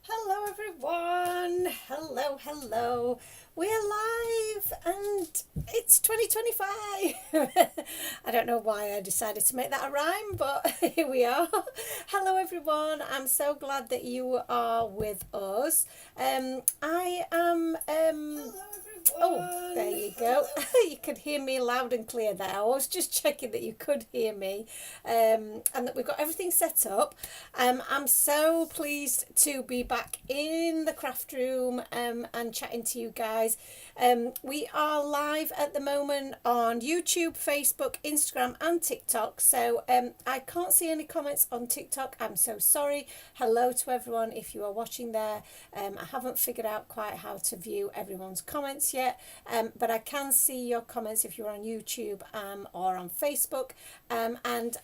Hello everyone. Hello. We're live and it's 2025. I don't know why I decided to make that a rhyme, but here we are. Hello everyone. I'm so glad that you are with us. I am Oh, there you go. You could hear me loud and clear there. I was just checking that you could hear me, and that we've got everything set up. I'm so pleased to be back in the craft room and chatting to you guys. We are live at the moment on YouTube, Facebook, Instagram, and TikTok. So I can't see any comments on TikTok. I'm so sorry. Hello to everyone if you are watching there. I haven't figured out quite how to view everyone's comments yet, but I can see your comments if you're on YouTube or on Facebook, and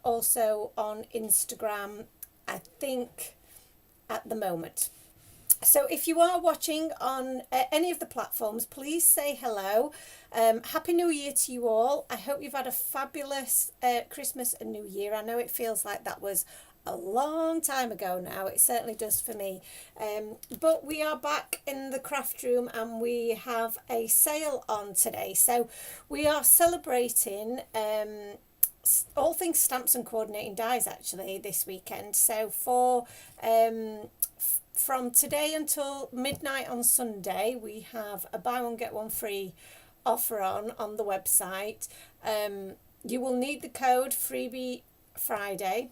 also on Instagram, I think, at the moment. So if you are watching on any of the platforms, please say hello. Happy New Year to you all. I hope you've had a fabulous Christmas and New Year. I know it feels like that was a long time ago now. It certainly does for me. But we are back in the craft room and we have a sale on today. So we are celebrating all things stamps and coordinating dies actually this weekend. So for from today until midnight on Sunday, we have a buy one get one free offer on the website. You will need the code freebie Friday,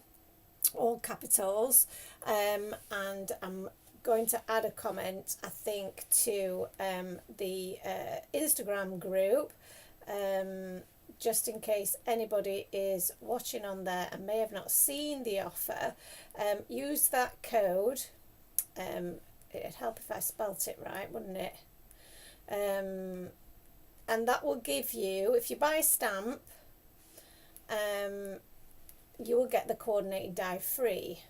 all capitals, and I'm going to add a comment, I think, to the Instagram group, just in case anybody is watching on there and may have not seen the offer. Use that code. It'd help if I spelt it right, wouldn't it? And that will give you, if you buy a stamp, you will get the coordinating die free.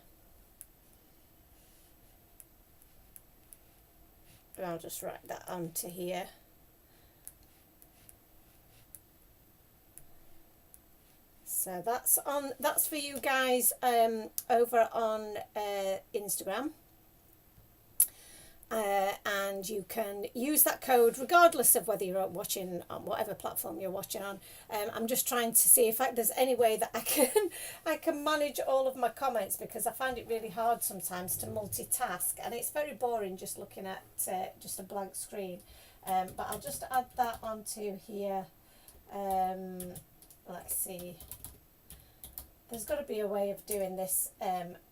I'll just write that onto here. So that's for you guys over on Instagram. And you can use that code regardless of whether you're watching on whatever platform you're watching on. I'm just trying to see if there's any way that I can manage all of my comments, because I find it really hard sometimes to multitask and it's very boring just looking at just a blank screen. But I'll just add that onto here. Let's see. There's got to be a way of doing this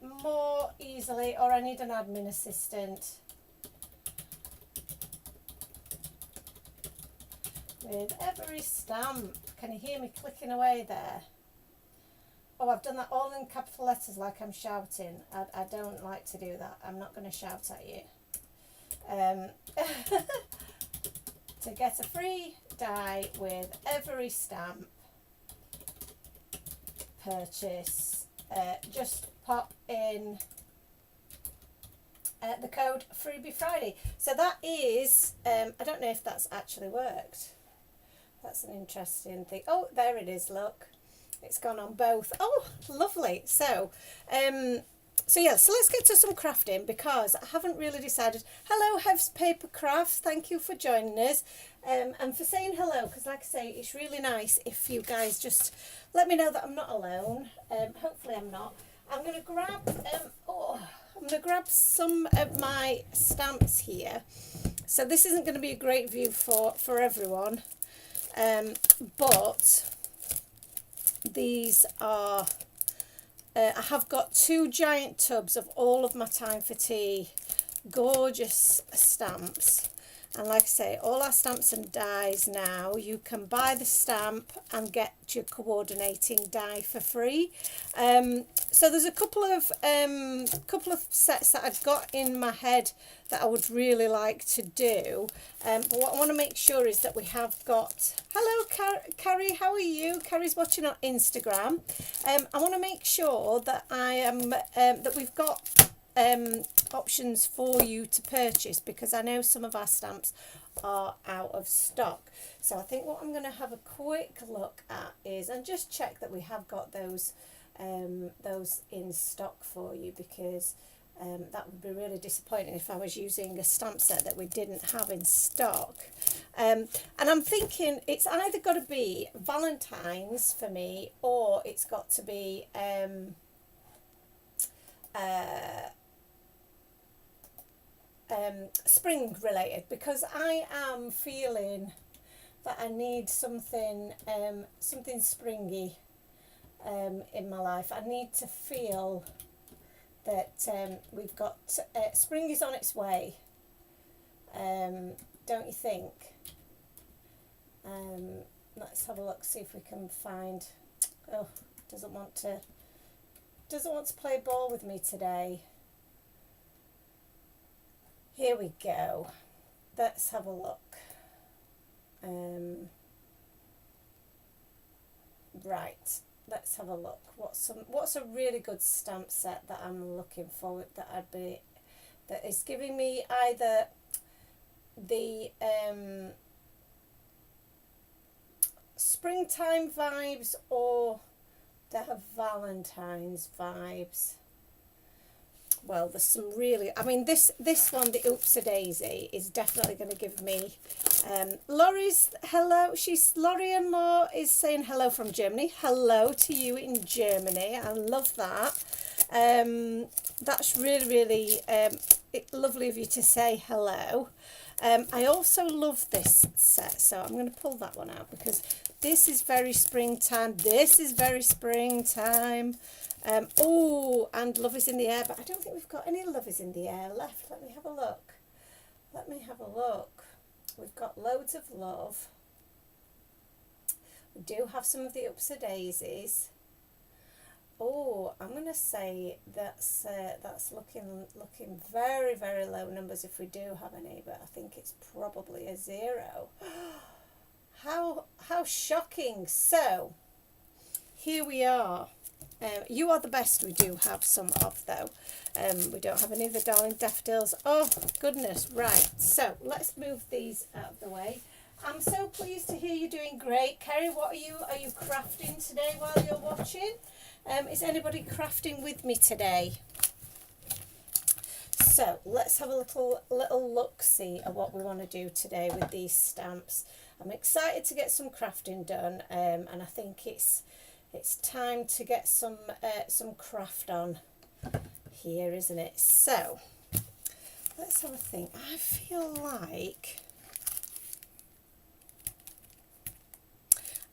more easily, or I need an admin assistant. With every stamp. Can you hear me clicking away there? Oh, I've done that all in capital letters like I'm shouting. I don't like to do that. I'm not going to shout at you. To get a free die with every stamp purchase, just pop in the code freebie Friday. So that is, I don't know if that's actually worked. That's an interesting thing. Oh, there it is, look. It's gone on both. Oh, lovely. So yeah, so let's get to some crafting, because I haven't really decided. Hello, Hev's Paper Crafts. Thank you for joining us and for saying hello, because like I say, it's really nice if you guys just let me know that I'm not alone. Hopefully I'm not. I'm going to grab some of my stamps here. So this isn't going to be a great view for everyone. But these are, I have got two giant tubs of all of my Time for Tea gorgeous stamps. And like I say, all our stamps and dies now, you can buy the stamp and get your coordinating die for free. So there's a couple of sets that I've got in my head that I would really like to do. But what I want to make sure is that we have got, hello Carrie, how are you? Carrie's watching on Instagram. I want to make sure that I am that we've got options for you to purchase, because I know some of our stamps are out of stock. So I think what I'm going to have a quick look at is, and just check that we have got those in stock for you, because That would be really disappointing if I was using a stamp set that we didn't have in stock. And I'm thinking it's either got to be Valentine's for me, or it's got to be spring related, because I am feeling that I need something something springy in my life. I need to feel that we've got spring is on its way, don't you think? Let's have a look, see if we can find. Oh, doesn't want to play ball with me today. Here we go. Let's have a look. Right, let's have a look. What's a really good stamp set that I'm looking forward, that is giving me either the springtime vibes or the Valentine's vibes. Well, there's some really, I mean, this one, the XOXO Daisy, is definitely going to give me, Laurie's, hello, Laurie and Law is saying hello from Germany. Hello to you in Germany. I love that. That's really, really lovely of you to say hello. I also love this set, so I'm going to pull that one out because this is very springtime. This is very springtime. Oh, and Love is in the Air, but I don't think we've got any Love is in the Air left. Let me have a look. We've got loads of love. We do have some of the XOXO Daisies. Oh, I'm going to say that's looking very, very low numbers if we do have any, but I think it's probably a 0. How shocking. So, here we are. You Are the Best we do have some of, though. We don't have any of the Darling Daffodils. Oh, goodness. Right. So, let's move these out of the way. I'm so pleased to hear you're doing great. Kerry, what are you crafting today while you're watching? Is anybody crafting with me today? So, let's have a little look-see at what we want to do today with these stamps. I'm excited to get some crafting done, and I think it's time to get some craft on here, isn't it? So let's have a think. I feel like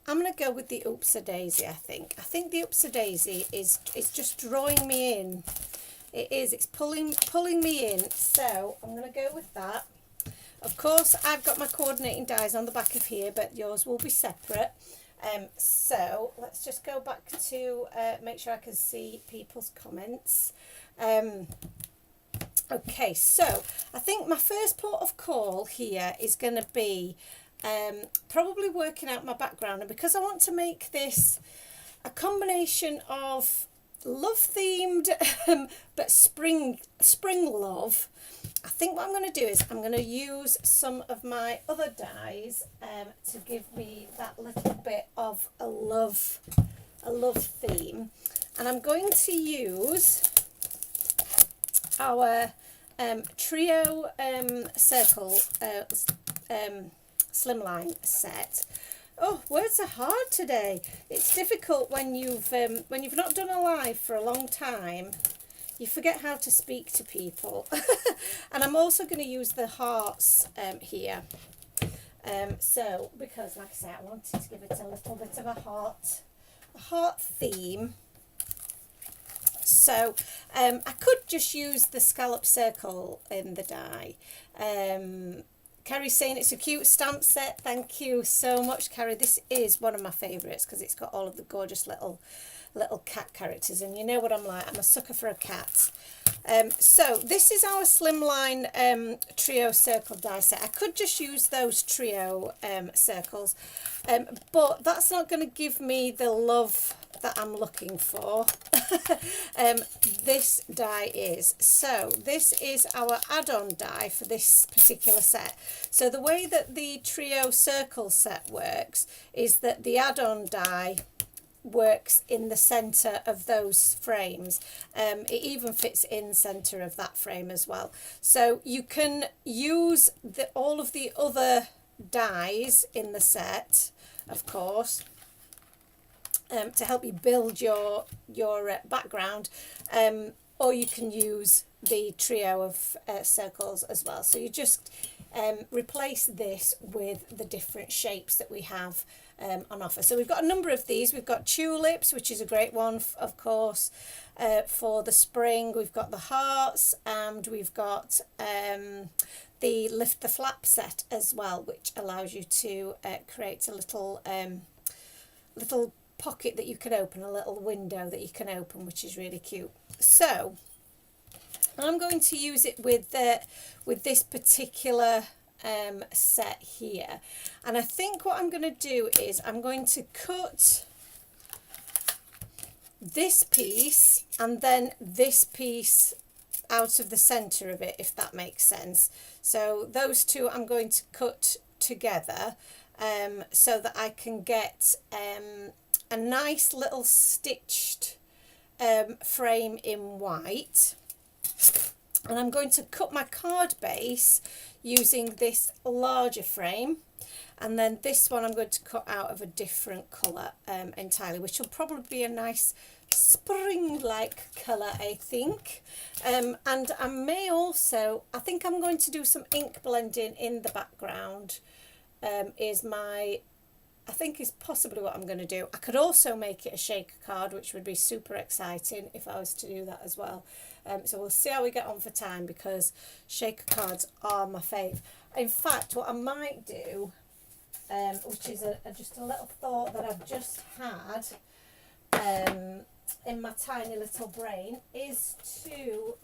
I'm going to go with the XOXO Daisy. I think the XOXO Daisy is just drawing me in. It's pulling me in. So I'm going to go with that. Of course, I've got my coordinating dies on the back of here, but yours will be separate. So let's just go back to make sure I can see people's comments. Okay, so I think my first port of call here is going to be probably working out my background, and because I want to make this a combination of love themed but spring love, I think what I'm going to do is I'm going to use some of my other dies to give me that little bit of a love theme, and I'm going to use our trio circle slimline set. Oh, words are hard today. It's difficult when you've not done a live for a long time. You forget how to speak to people. And I'm also going to use the hearts here. So, because like I say, I wanted to give it a little bit of a heart theme. So, I could just use the scallop circle in the die. Carrie's saying it's a cute stamp set. Thank you so much, Carrie. This is one of my favourites because it's got all of the gorgeous little cat characters, and you know what I'm like, I'm a sucker for a cat. So this is our slimline trio circle die set. I could just use those trio circles, but that's not going to give me the love that I'm looking for. This die is. So this is our add-on die for this particular set. So the way that the trio circle set works is that the add-on die works in the centre of those frames. It even fits in the centre of that frame as well. So you can use all of the other dies in the set, of course, to help you build your background, or you can use the trio of circles as well. So you just replace this with the different shapes that we have on offer. So we've got a number of these. We've got tulips, which is a great one, of course, for the spring. We've got the hearts, and we've got the lift the flap set as well, which allows you to create a little pocket that you can open, a little window that you can open, which is really cute. So I'm going to use it with this particular set here, and I think what I'm going to do is I'm going to cut this piece and then this piece out of the center of it, if that makes sense. So those two I'm going to cut together so that I can get a nice little stitched frame in white. And I'm going to cut my card base using this larger frame, and then this one I'm going to cut out of a different colour entirely, which will probably be a nice spring-like colour, I think. And I may also, I think I'm going to do some ink blending in the background, I think is possibly what I'm going to do. I could also make it a shaker card, which would be super exciting if I was to do that as well. So we'll see how we get on for time, because shaker cards are my fave. In fact, what I might do, which is just a little thought that I've just had in my tiny little brain, is to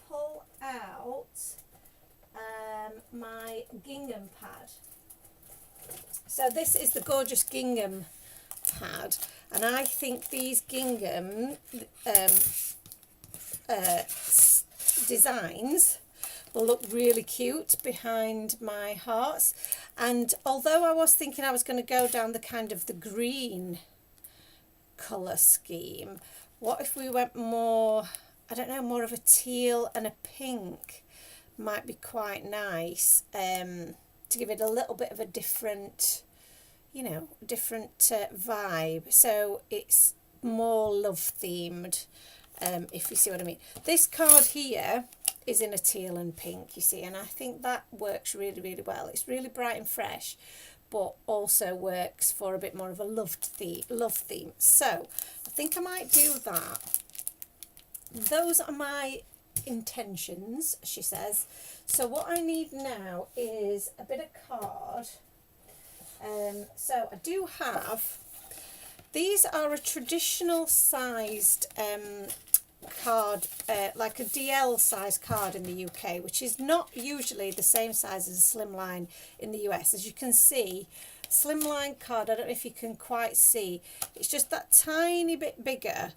pull out my gingham pad. So this is the gorgeous gingham pad, and I think these gingham designs will look really cute behind my hearts. And although I was thinking I was going to go down the kind of the green colour scheme, what if we went more, I don't know, more of a teal and a pink might be quite nice, to give it a little bit of a different, different vibe. So it's more love themed, if you see what I mean. This card here is in a teal and pink, you see, and I think that works really, really well. It's really bright and fresh, but also works for a bit more of a love theme. So I think I might do that. Those are my intentions, she says. So what I need now is a bit of card. So I do have, these are a traditional sized card, like a DL size card in the UK, which is not usually the same size as a slimline in the US. As you can see, slimline card, I don't know if you can quite see, it's just that tiny bit bigger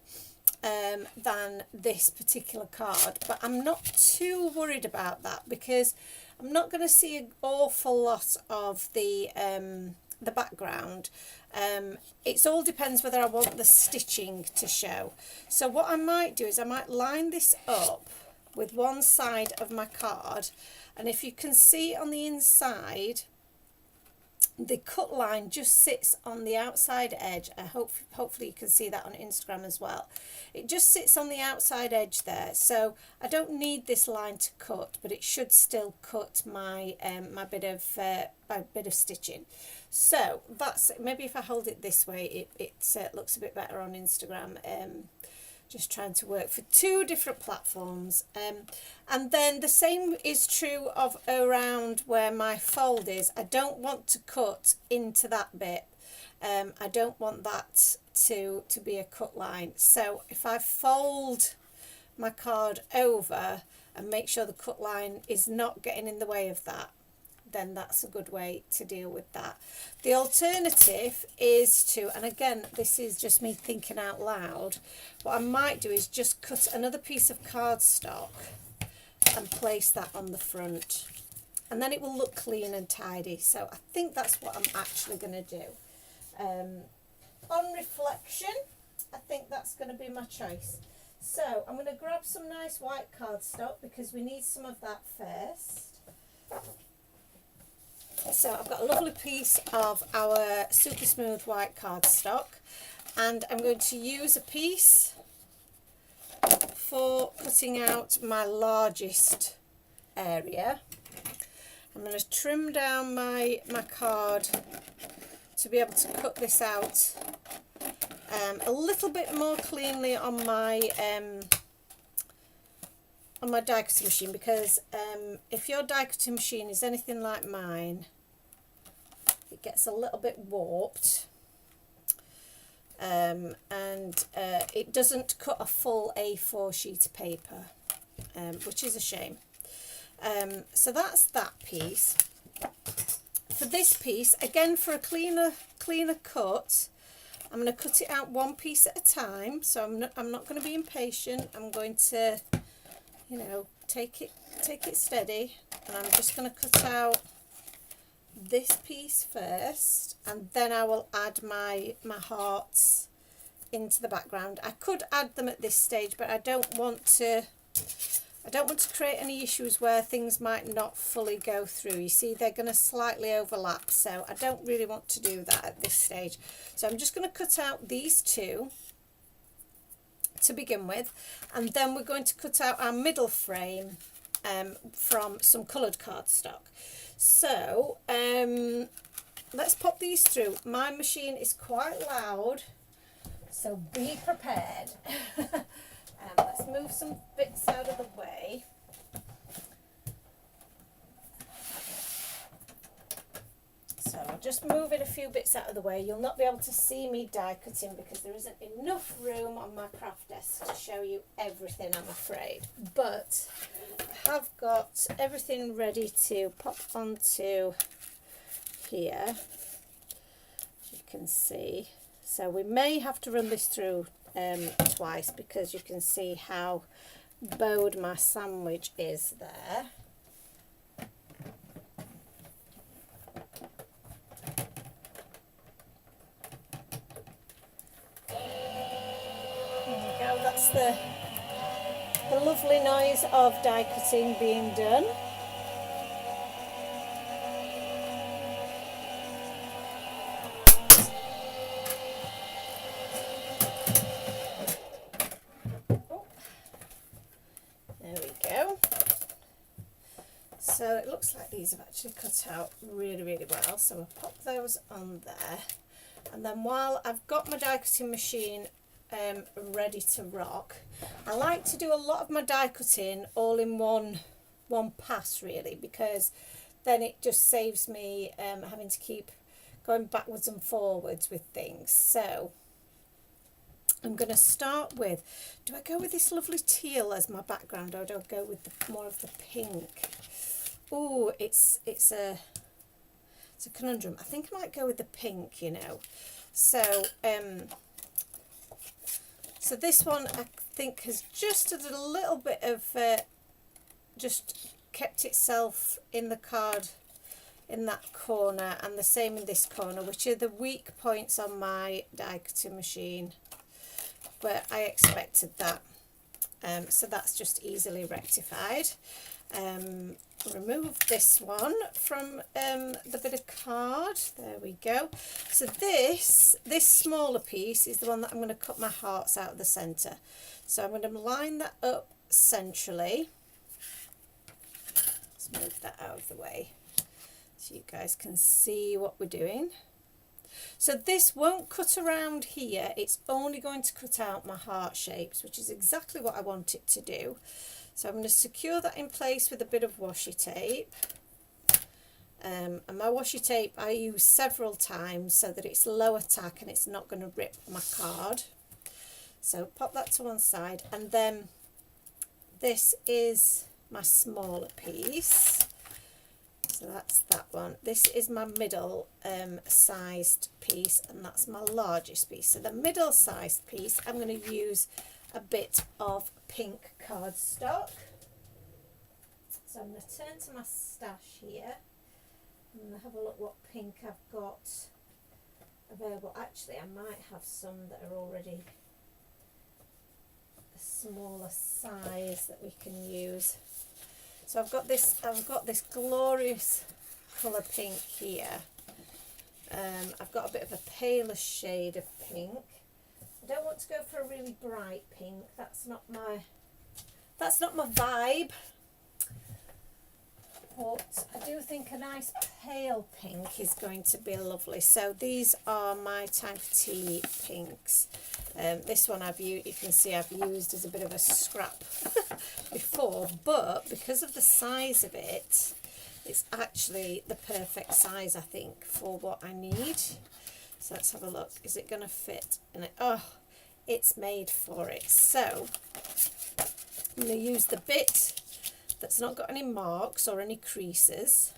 than this particular card, but I'm not too worried about that, because I'm not going to see an awful lot of the background. It all depends whether I want the stitching to show. So what I might do is I might line this up with one side of my card, and if you can see on the inside, the cut line just sits on the outside edge. Hopefully you can see that on Instagram as well. It just sits on the outside edge there, so I don't need this line to cut, but it should still cut my my bit of stitching. So that's, maybe if I hold it this way, it looks a bit better on Instagram. Just trying to work for two different platforms, and then the same is true of around where my fold is. I don't want to cut into that bit. I don't want that to be a cut line. So if I fold my card over and make sure the cut line is not getting in the way of that, then that's a good way to deal with that. The alternative is to, and again, this is just me thinking out loud, what I might do is just cut another piece of cardstock and place that on the front, and then it will look clean and tidy. So I think that's what I'm actually going to do. on reflection, I think that's going to be my choice. So I'm going to grab some nice white cardstock because we need some of that first. So I've got a lovely piece of our super smooth white cardstock, and I'm going to use a piece for cutting out my largest area. I'm going to trim down my card to be able to cut this out a little bit more cleanly on my die cutting machine, because if your die cutting machine is anything like mine, it gets a little bit warped, and it doesn't cut a full A4 sheet of paper, which is a shame. So that's that piece. For this piece, again, for a cleaner cut, I'm going to cut it out one piece at a time. So I'm not going to be impatient. I'm going to, you know, take it steady, and I'm just going to cut out this piece first, and then I will add my hearts into the background. I could add them at this stage, but I don't want to create any issues where things might not fully go through. You see, they're going to slightly overlap, so I don't really want to do that at this stage. So I'm just going to cut out these two to begin with, and then we're going to cut out our middle frame from some coloured cardstock. So let's pop these through. My machine is quite loud, so be prepared. Let's move some bits out of the way. So I'll just move in a few bits out of the way. You'll not be able to see me die cutting because there isn't enough room on my craft desk to show you everything, I'm afraid. But I have got everything ready to pop onto here, as you can see. So we may have to run this through twice, because you can see how bowed my sandwich is there. There we go, that's the lovely noise of die cutting being done. So it looks like these have actually cut out really, really well. So we'll pop those on there. And then while I've got my die cutting machine ready to rock, I like to do a lot of my die cutting all in one pass, really, because then it just saves me having to keep going backwards and forwards with things. So I'm going to start with, do I go with this lovely teal as my background, or do I go with more of the pink? Oh, it's a conundrum. I think I might go with the pink, you know. So so this one I think has just added a little bit of just kept itself in the card in that corner, and the same in this corner, which are the weak points on my die cutting machine, but I expected that. So that's just easily rectified. Remove this one from the bit of card. There we go. So this smaller piece is the one that I'm going to cut my hearts out of the centre. So I'm going to line that up centrally. Let's move that out of the way so you guys can see what we're doing. So this won't cut around here, it's only going to cut out my heart shapes, which is exactly what I want it to do. So I'm going to secure that in place with a bit of washi tape. And my washi tape I use several times so that it's low tack and it's not going to rip my card. So pop that to one side, and then this is my smaller piece. So that's that one. This is my middle sized piece, and that's my largest piece. So the middle sized piece, I'm going to use a bit of pink cardstock. So I'm going to turn to my stash here and have a look what pink I've got available. Actually, I might have some that are already a smaller size that we can use. So I've got this glorious colour pink here. I've got a bit of a paler shade of pink. I don't want to go for a really bright pink. That's not my vibe. But I do think a nice pale pink is going to be lovely. So these are my Time for Tea pinks. This one you can see I've used as a bit of a scrap before, but because of the size of it, it's actually the perfect size, I think, for what I need. So let's have a look. Is it going to fit in it? Oh, it's made for it. So I'm going to use the bit that's not got any marks or any creases,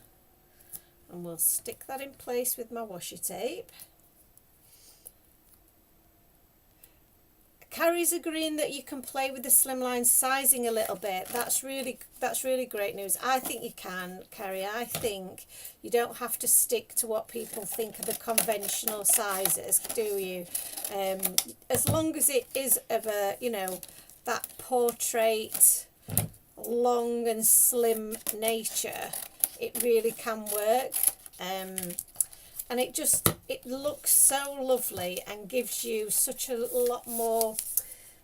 and we'll stick that in place with my washi tape. Carrie's agreeing that you can play with the slimline sizing a little bit. That's really great news. I think you can, Carrie. I think you don't have to stick to what people think are the conventional sizes, do you? As long as it is of a, you know, that portrait, long and slim nature, it really can work. And it looks so lovely and gives you such a lot more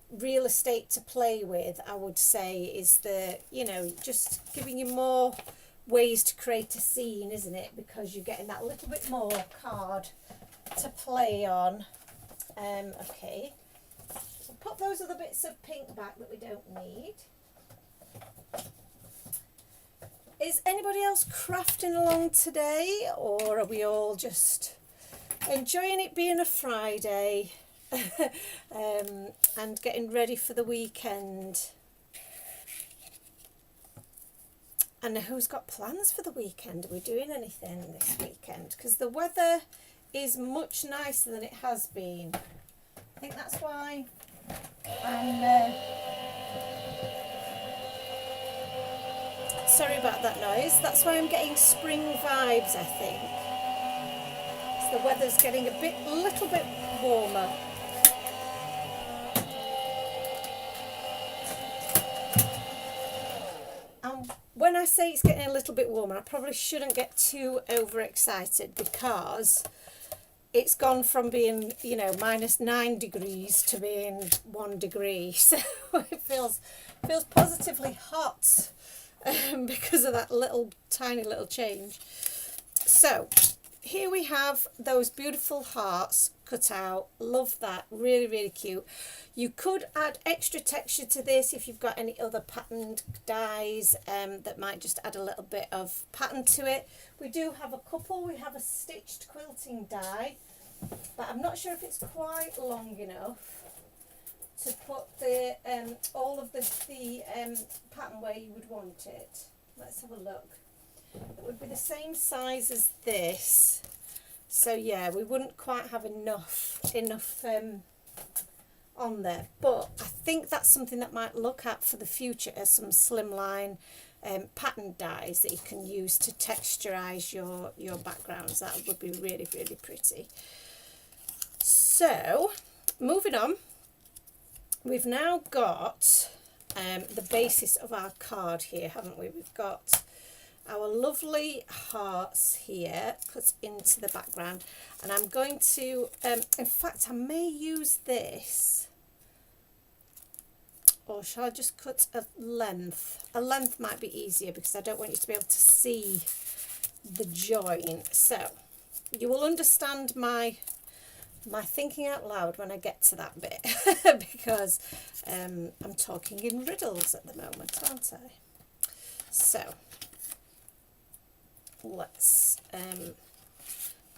real estate to play with, I would say, is the, you know, just giving you more ways to create a scene, isn't it? Because you're getting that little bit more card to play on. Okay, so put those other bits of pink back that we don't need. Is anybody else crafting along today, or are we all just enjoying it being a Friday and getting ready for the weekend? And who's got plans for the weekend? Are we doing anything this weekend? Because the weather is much nicer than it has been. I think that's why I'm... sorry about that noise. That's why I'm getting spring vibes, I think. So the weather's getting a little bit warmer. And when I say it's getting a little bit warmer, I probably shouldn't get too overexcited, because it's gone from being, you know, -9 degrees to being 1 degree. So it feels positively hot. Because of that tiny little change. So here we have those beautiful hearts cut out. Love that. Really cute. You could add extra texture to this if you've got any other patterned dies that might just add a little bit of pattern to it. We do have a couple. We have a stitched quilting die, but I'm not sure if it's quite long enough to put the all of the pattern where you would want it. Let's have a look. It would be the same size as this, so yeah, we wouldn't quite have enough on there, but I think that's something that might look at for the future as some slimline pattern dies that you can use to texturize your backgrounds. That would be really pretty. So moving on, we've now got the basis of our card here, haven't we? We've got our lovely hearts here cut into the background, and I'm going to, in fact, I may use this, or shall I just cut a length? A length might be easier because I don't want you to be able to see the join. So you will understand my thinking out loud when I get to that bit because I'm talking in riddles at the moment, aren't I? So let's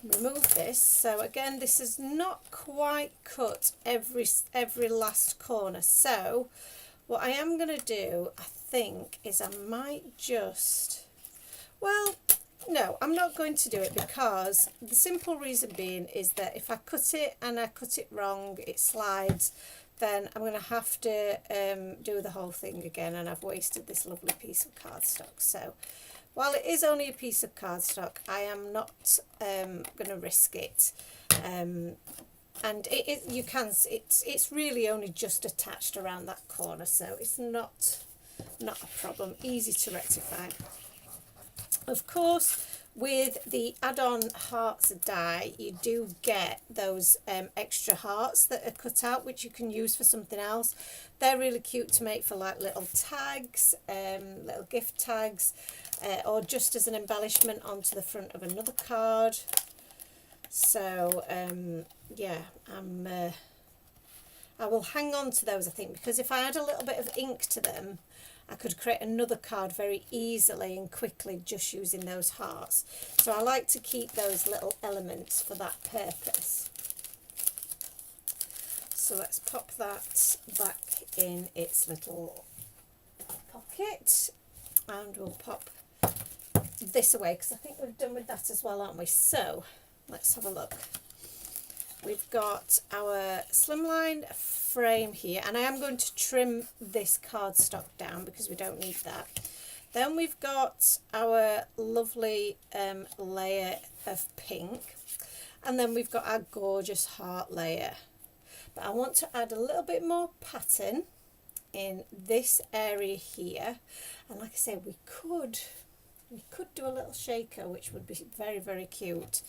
remove this. So again, this is not quite cut every last corner. So what I am going to do, I think, is I might just, well, no, I'm not going to do it, because the simple reason being is that if I cut it and I cut it wrong, it slides, then I'm going to have to do the whole thing again, and I've wasted this lovely piece of cardstock. So while it is only a piece of cardstock, I am not going to risk it. And it's really only just attached around that corner, so it's not a problem, easy to rectify. Of course, with the add-on hearts die, you do get those extra hearts that are cut out, which you can use for something else. They're really cute to make for like little tags, little gift tags, or just as an embellishment onto the front of another card. So yeah, I will hang on to those, I think, because if I add a little bit of ink to them, I could create another card very easily and quickly just using those hearts. So I like to keep those little elements for that purpose. So let's pop that back in its little pocket, and we'll pop this away because I think we've done with that as well, aren't we? So let's have a look. We've got our slimline frame here, and I am going to trim this cardstock down because we don't need that. Then we've got our lovely layer of pink, and then we've got our gorgeous heart layer. But I want to add a little bit more pattern in this area here, and like I said, we could do a little shaker, which would be very, very cute.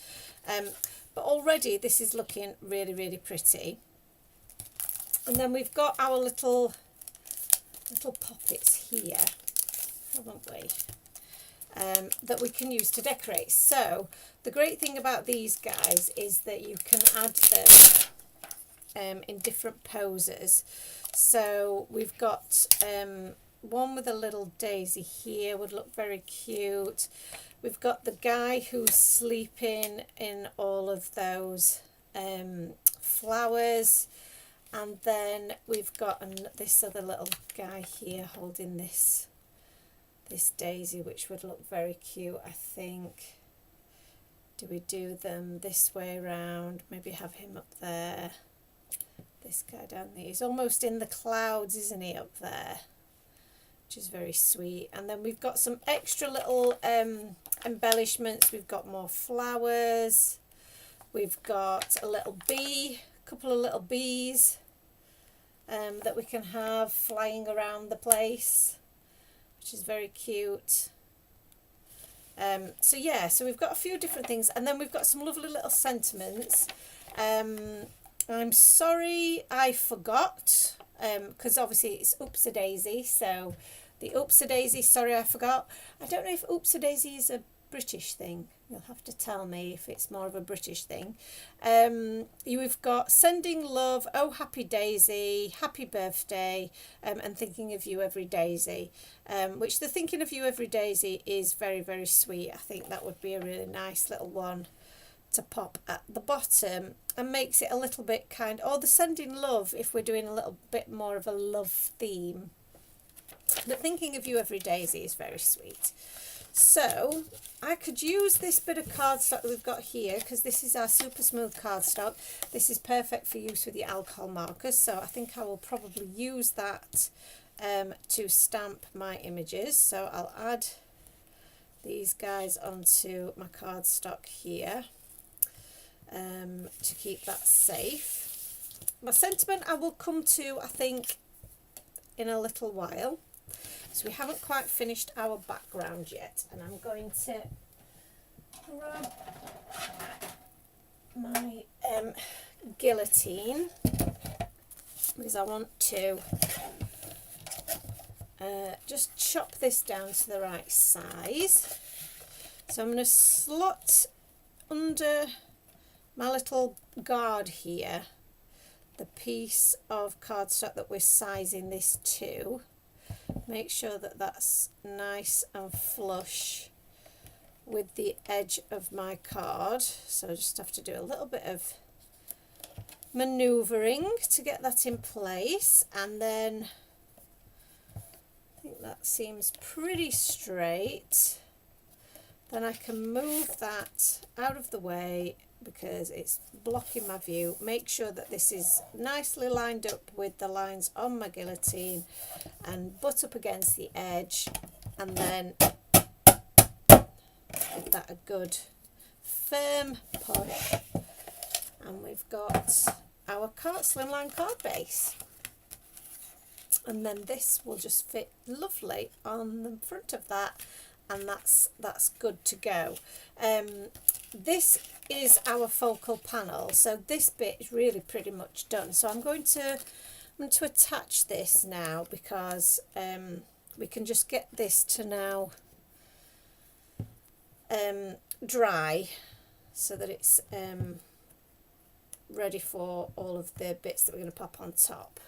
But already this is looking really, really pretty. And then we've got our little poppets here, haven't we? That we can use to decorate. So the great thing about these guys is that you can add them in different poses. So we've got one with a little daisy here, would look very cute. We've got the guy who's sleeping in all of those flowers, and then we've got this other little guy here holding this daisy, which would look very cute, I think. Do we do them this way around? Maybe have him up there. This guy down there. He's almost in the clouds, isn't he, up there? Which is very sweet. And then we've got some extra little embellishments. We've got more flowers. We've got a little bee, a couple of little bees that we can have flying around the place, which is very cute. So yeah, so we've got a few different things, and then we've got some lovely little sentiments. I'm sorry I forgot, because obviously it's Oops-a-Daisy, so the Oops-a-Daisy, sorry I forgot. I don't know if Oops-a-Daisy is a British thing. You'll have to tell me if it's more of a British thing. You've got Sending Love, Oh Happy Daisy, Happy Birthday, and Thinking of You Every Daisy, which the Thinking of You Every Daisy is very, very sweet. I think that would be a really nice little one to pop at the bottom, and makes it a little bit kind, or the Sending Love if we're doing a little bit more of a love theme. But Thinking of You Every Daisy is very sweet. So I could use this bit of cardstock that we've got here, because this is our super smooth cardstock. This is perfect for use with your alcohol markers, so I think I will probably use that to stamp my images. So I'll add these guys onto my cardstock here to keep that safe. My sentiment I will come to, I think, in a little while. So we haven't quite finished our background yet, and I'm going to grab my guillotine because I want to just chop this down to the right size. So I'm going to slot under my little guard here the piece of cardstock that we're sizing this to. Make sure that that's nice and flush with the edge of my card. So I just have to do a little bit of manoeuvring to get that in place, and then I think that seems pretty straight. Then I can move that out of the way because it's blocking my view. Make sure that this is nicely lined up with the lines on my guillotine and butt up against the edge, and then give that a good firm push, And we've got our slimline card base. And then this will just fit lovely on the front of that, and that's good to go. This is our focal panel, so this bit is really pretty much done. So I'm going to attach this now, because we can just get this to now dry, so that it's ready for all of the bits that we're going to pop on top.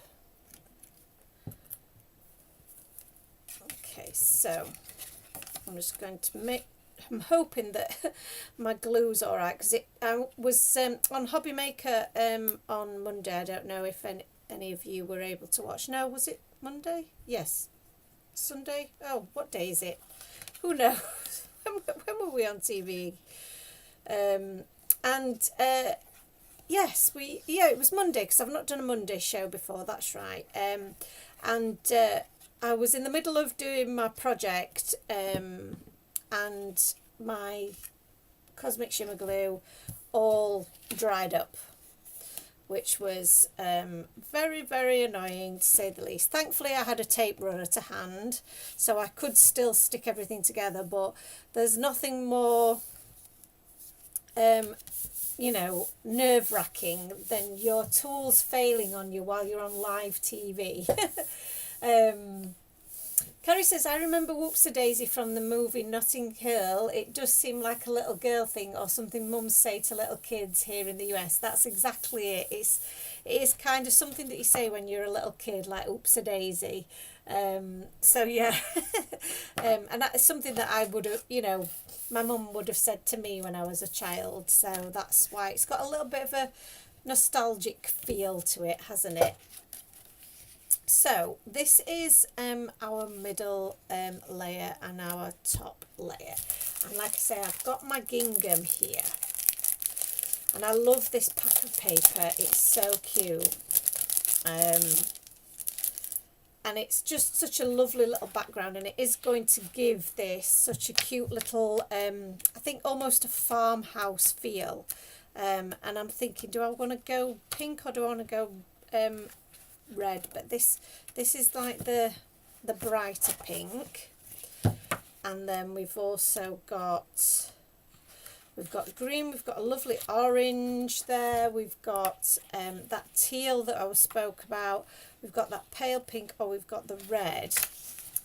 Okay, so I'm just going to I'm hoping that my glue's all right, because I was on Hobby Maker on Monday. I don't know if any of you were able to watch. No, was it Monday? Yes. Sunday? Oh, what day is it? Who knows? When were we on TV? Yes, it was Monday, because I've not done a Monday show before. That's right. I was in the middle of doing my project, and my Cosmic Shimmer glue all dried up, which was very, very annoying, to say the least. Thankfully, I had a tape runner to hand, so I could still stick everything together, but there's nothing more nerve-wracking than your tools failing on you while you're on live TV. Carrie says, I remember Whoopsie-Daisy from the movie Notting Hill. It does seem like a little girl thing, or something mums say to little kids here in the US. That's exactly it. It is kind of something that you say when you're a little kid, like Whoopsie-Daisy. So yeah, and that is something that I would have, my mum would have said to me when I was a child. So that's why it's got a little bit of a nostalgic feel to it, hasn't it? So this is our middle layer and our top layer, and like I say, I've got my gingham here, and I love this pack of paper. It's so cute, and it's just such a lovely little background, and it is going to give this such a cute little I think almost a farmhouse feel, and I'm thinking, do I want to go pink or do I want to go red? But this is like the brighter pink, and then we've also got green, we've got a lovely orange there, we've got that teal that I spoke about, we've got that pale pink, or we've got the red.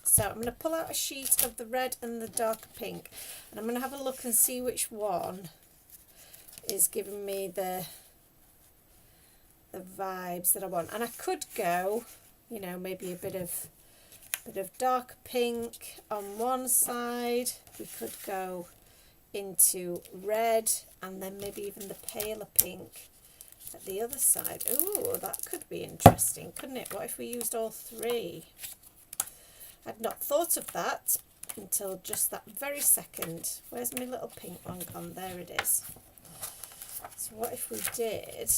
So I'm going to pull out a sheet of the red and the darker pink, and I'm going to have a look and see which one is giving me the vibes that I want. And I could go, maybe a bit of dark pink on one side, we could go into red, and then maybe even the paler pink at the other side. Ooh, that could be interesting, couldn't it? What if we used all three? I'd not thought of that until just that very second. Where's my little pink one gone? There it is. So what if we did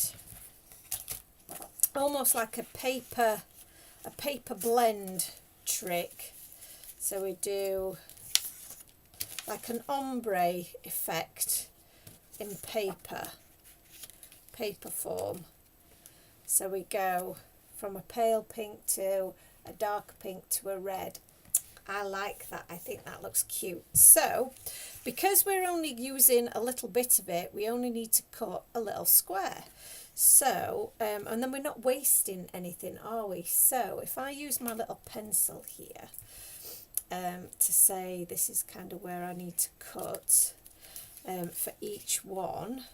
almost like a paper blend trick? So we do like an ombre effect in paper form. So we go from a pale pink to a dark pink to a red. I like that. I think that looks cute. So because we're only using a little bit of it, we only need to cut a little square. So and then we're not wasting anything, are we? So if I use my little pencil here to say this is kind of where I need to cut for each one,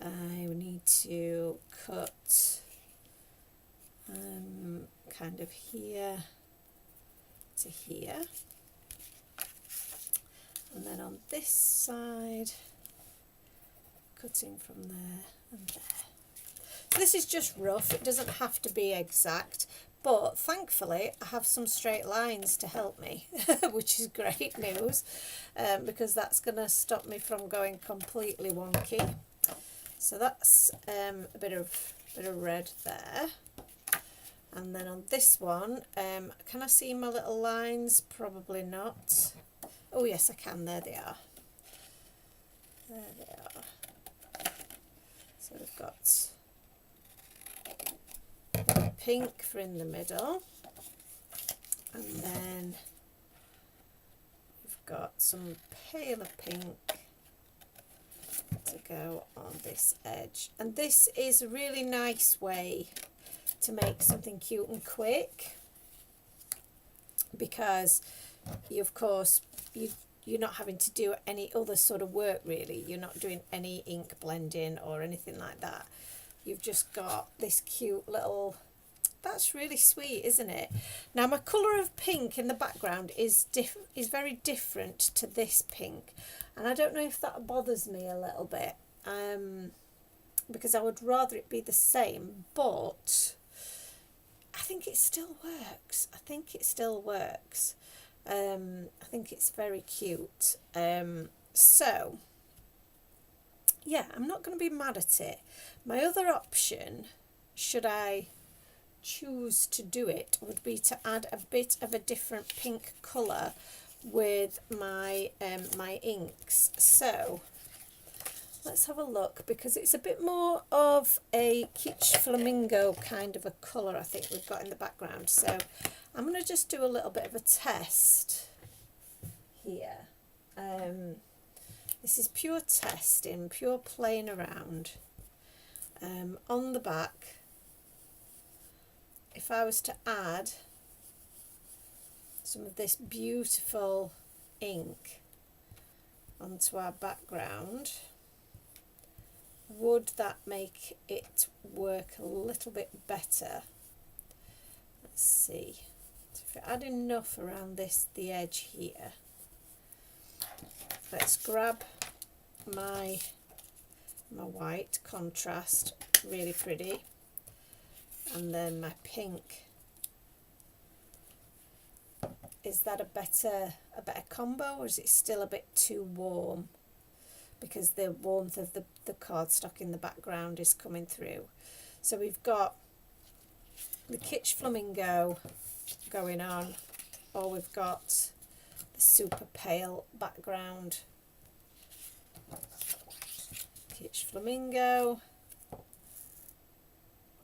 I need to cut kind of here to here, and then on this side cutting from there and there. So this is just rough, it doesn't have to be exact, but thankfully I have some straight lines to help me, which is great news, because that's going to stop me from going completely wonky. So that's a bit of red there. And then on this one, can I see my little lines? Probably not. Oh yes, I can. There they are. There they are. So we've got pink for in the middle, and then we've got some paler pink to go on this edge. And this is a really nice way to make something cute and quick, because you, of course, you're not having to do any other sort of work really. You're not doing any ink blending or anything like that. You've just got this cute little, that's really sweet, isn't it? Now my colour of pink in the background is very different to this pink, and I don't know if that bothers me a little bit, because I would rather it be the same, but I think it still works. I think it still works. I think it's very cute. So yeah, I'm not going to be mad at it. My other option, should I choose to do it, would be to add a bit of a different pink colour with my my inks. So let's have a look, because it's a bit more of a kitsch flamingo kind of a colour I think we've got in the background. So I'm going to just do a little bit of a test here. This is pure testing, pure playing around. On the back, if I was to add some of this beautiful ink onto our background, would that make it work a little bit better? Let's see. So if I add enough around the edge here, let's grab my white contrast, really pretty, and then my pink. Is that a better combo, or is it still a bit too warm? Because the warmth of the cardstock in the background is coming through. So we've got the kitsch flamingo going on, or we've got the super pale background. Kitsch flamingo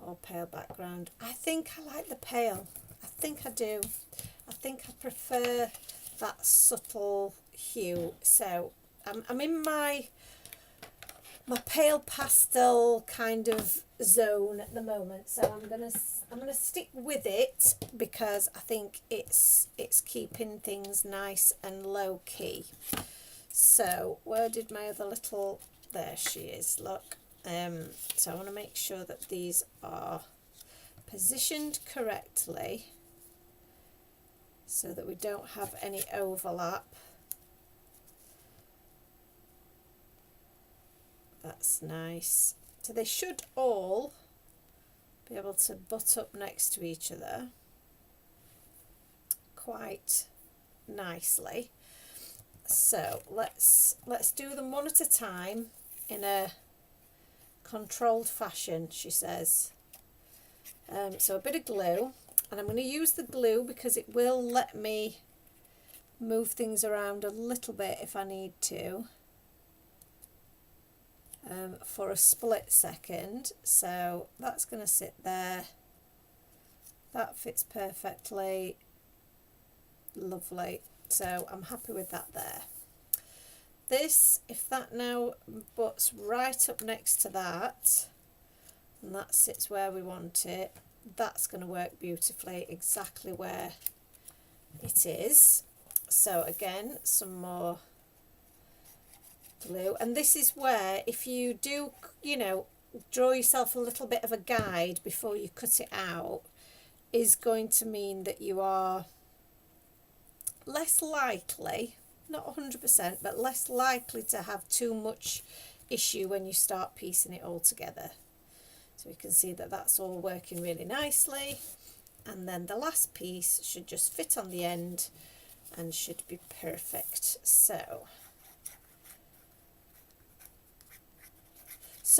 or pale background. I think I like the pale. I think I do. I think I prefer that subtle hue. So I'm in my pale pastel kind of zone at the moment. So I'm gonna stick with it, because I think it's keeping things nice and low key. So where did my other little, there she is, look. So I want to make sure that these are positioned correctly so that we don't have any overlap. That's nice. So they should all be able to butt up next to each other quite nicely. So let's do them one at a time in a controlled fashion, she says. So a bit of glue, and I'm going to use the glue because it will let me move things around a little bit if I need to, for a split second. So that's going to sit there. That fits perfectly. Lovely. So I'm happy with that there. This, if that now butts right up next to that, and that sits where we want it, that's going to work beautifully exactly where it is. So again, some more glue, and this is where, if you do, you know, draw yourself a little bit of a guide before you cut it out, is going to mean that you are less likely, not 100%, but less likely to have too much issue when you start piecing it all together. So we can see that that's all working really nicely, and then the last piece should just fit on the end and should be perfect. So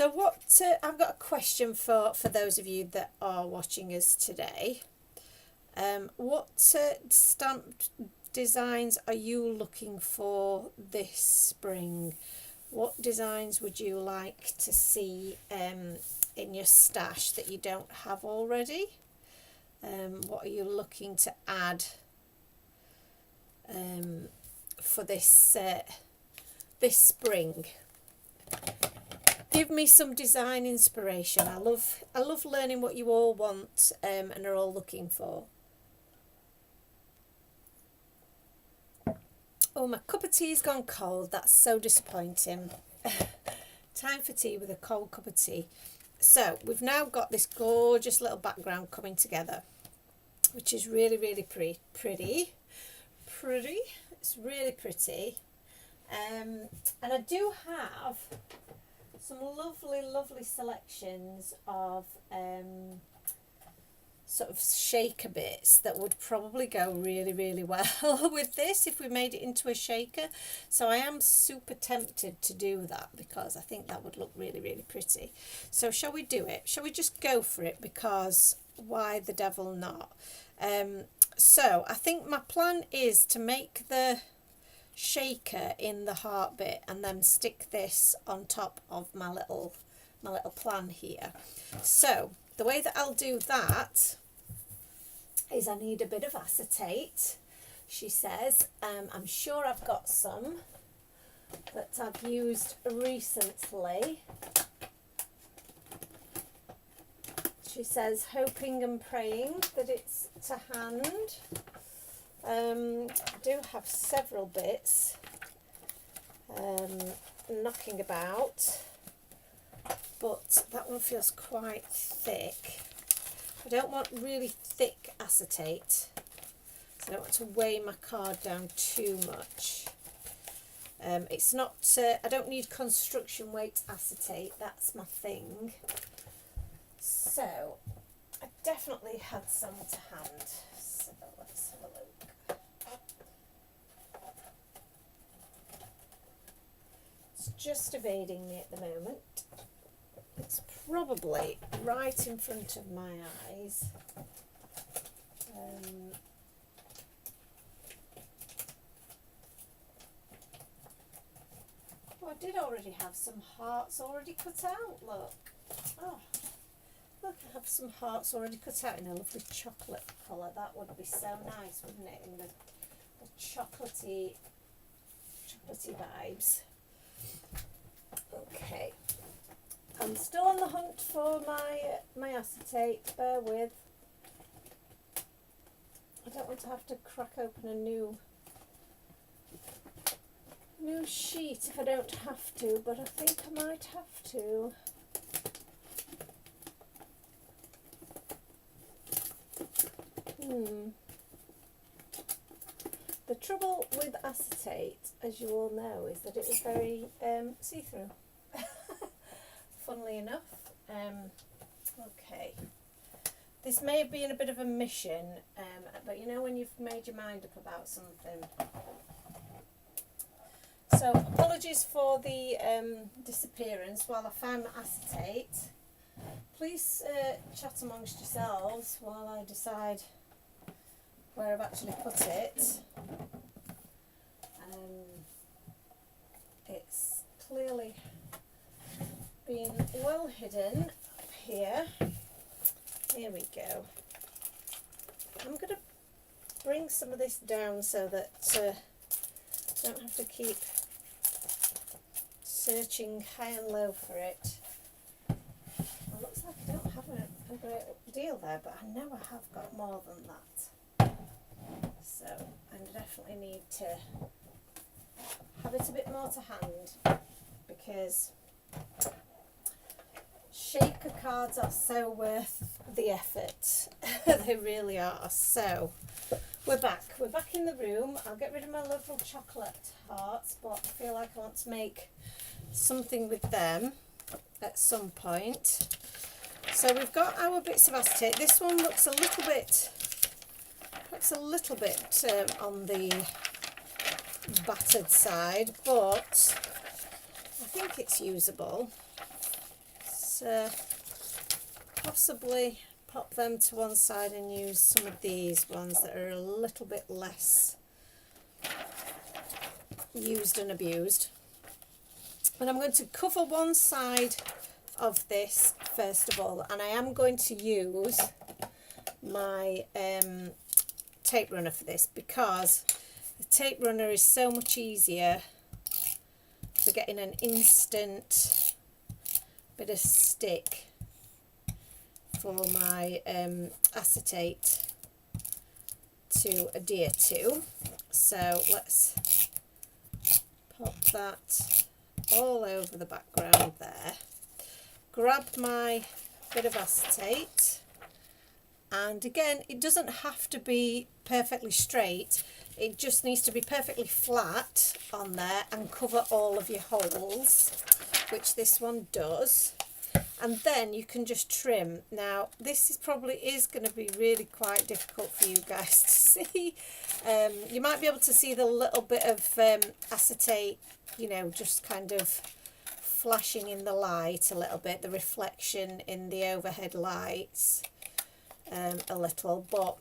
what I've got a question for those of you that are watching us today. What stamp designs are you looking for this spring? What designs would you like to see in your stash that you don't have already? What are you looking to add for this this spring? Give me some design inspiration. I love learning what you all want and are all looking for. Oh, my cup of tea's gone cold. That's so disappointing. Time for tea with a cold cup of tea. So we've now got this gorgeous little background coming together, which is really, really pretty. It's really pretty. And I do have some lovely selections of sort of shaker bits that would probably go really well with this if we made it into a shaker. So I am super tempted to do that because I think that would look really pretty. So shall we do it? Shall we just go for it? Because why the devil not? So I think my plan is to make the shaker in the heart bit and then stick this on top of my little plan here. So the way that I'll do that is I need a bit of acetate, she says. I'm sure I've got some that I've used recently. She says, hoping and praying that it's to hand. I do have several bits knocking about, but that one feels quite thick. I don't want really thick acetate, so I don't want to weigh my card down too much. It's not, I don't need construction weight acetate, that's my thing. So I definitely had some to hand, so let's have a look. It's just evading me at the moment. It's probably right in front of my eyes. Oh, I did already have some hearts already cut out, look. Oh, look, I have some hearts already cut out in a lovely chocolate colour. That would be so nice, wouldn't it, in the chocolatey vibes. Okay. I'm still on the hunt for my acetate, bear with. I don't want to have to crack open a new sheet if I don't have to, but I think I might have to. The trouble with acetate, as you all know, is that it is very see-through. Funnily enough. Okay. This may have been a bit of a mission, but you know when you've made your mind up about something. So apologies for the disappearance while I find my acetate. Please chat amongst yourselves while I decide where I've actually put it. It's clearly been well hidden up here. Here we go. I'm going to bring some of this down so that I don't have to keep searching high and low for it. It looks like I don't have a great deal there, but I know I have got more than that. So I definitely need to have it a bit more to hand, because shaker cards are so worth the effort. They really are. So we're back in the room. I'll get rid of my little chocolate hearts, but I feel like I want to make something with them at some point. So we've got our bits of acetate. This one looks a little bit on the battered side, but I think it's usable. So possibly pop them to one side and use some of these ones that are a little bit less used and abused. And I'm going to cover one side of this first of all, and I am going to use my tape runner for this, because the tape runner is so much easier for getting an instant bit of stick for my acetate to adhere to. So let's pop that all over the background there. Grab my bit of acetate, and again, it doesn't have to be perfectly straight, it just needs to be perfectly flat on there and cover all of your holes, which this one does. And then you can just trim. Now this is probably going to be really quite difficult for you guys to see. You might be able to see the little bit of acetate, you know, just kind of flashing in the light a little bit, the reflection in the overhead lights a little, but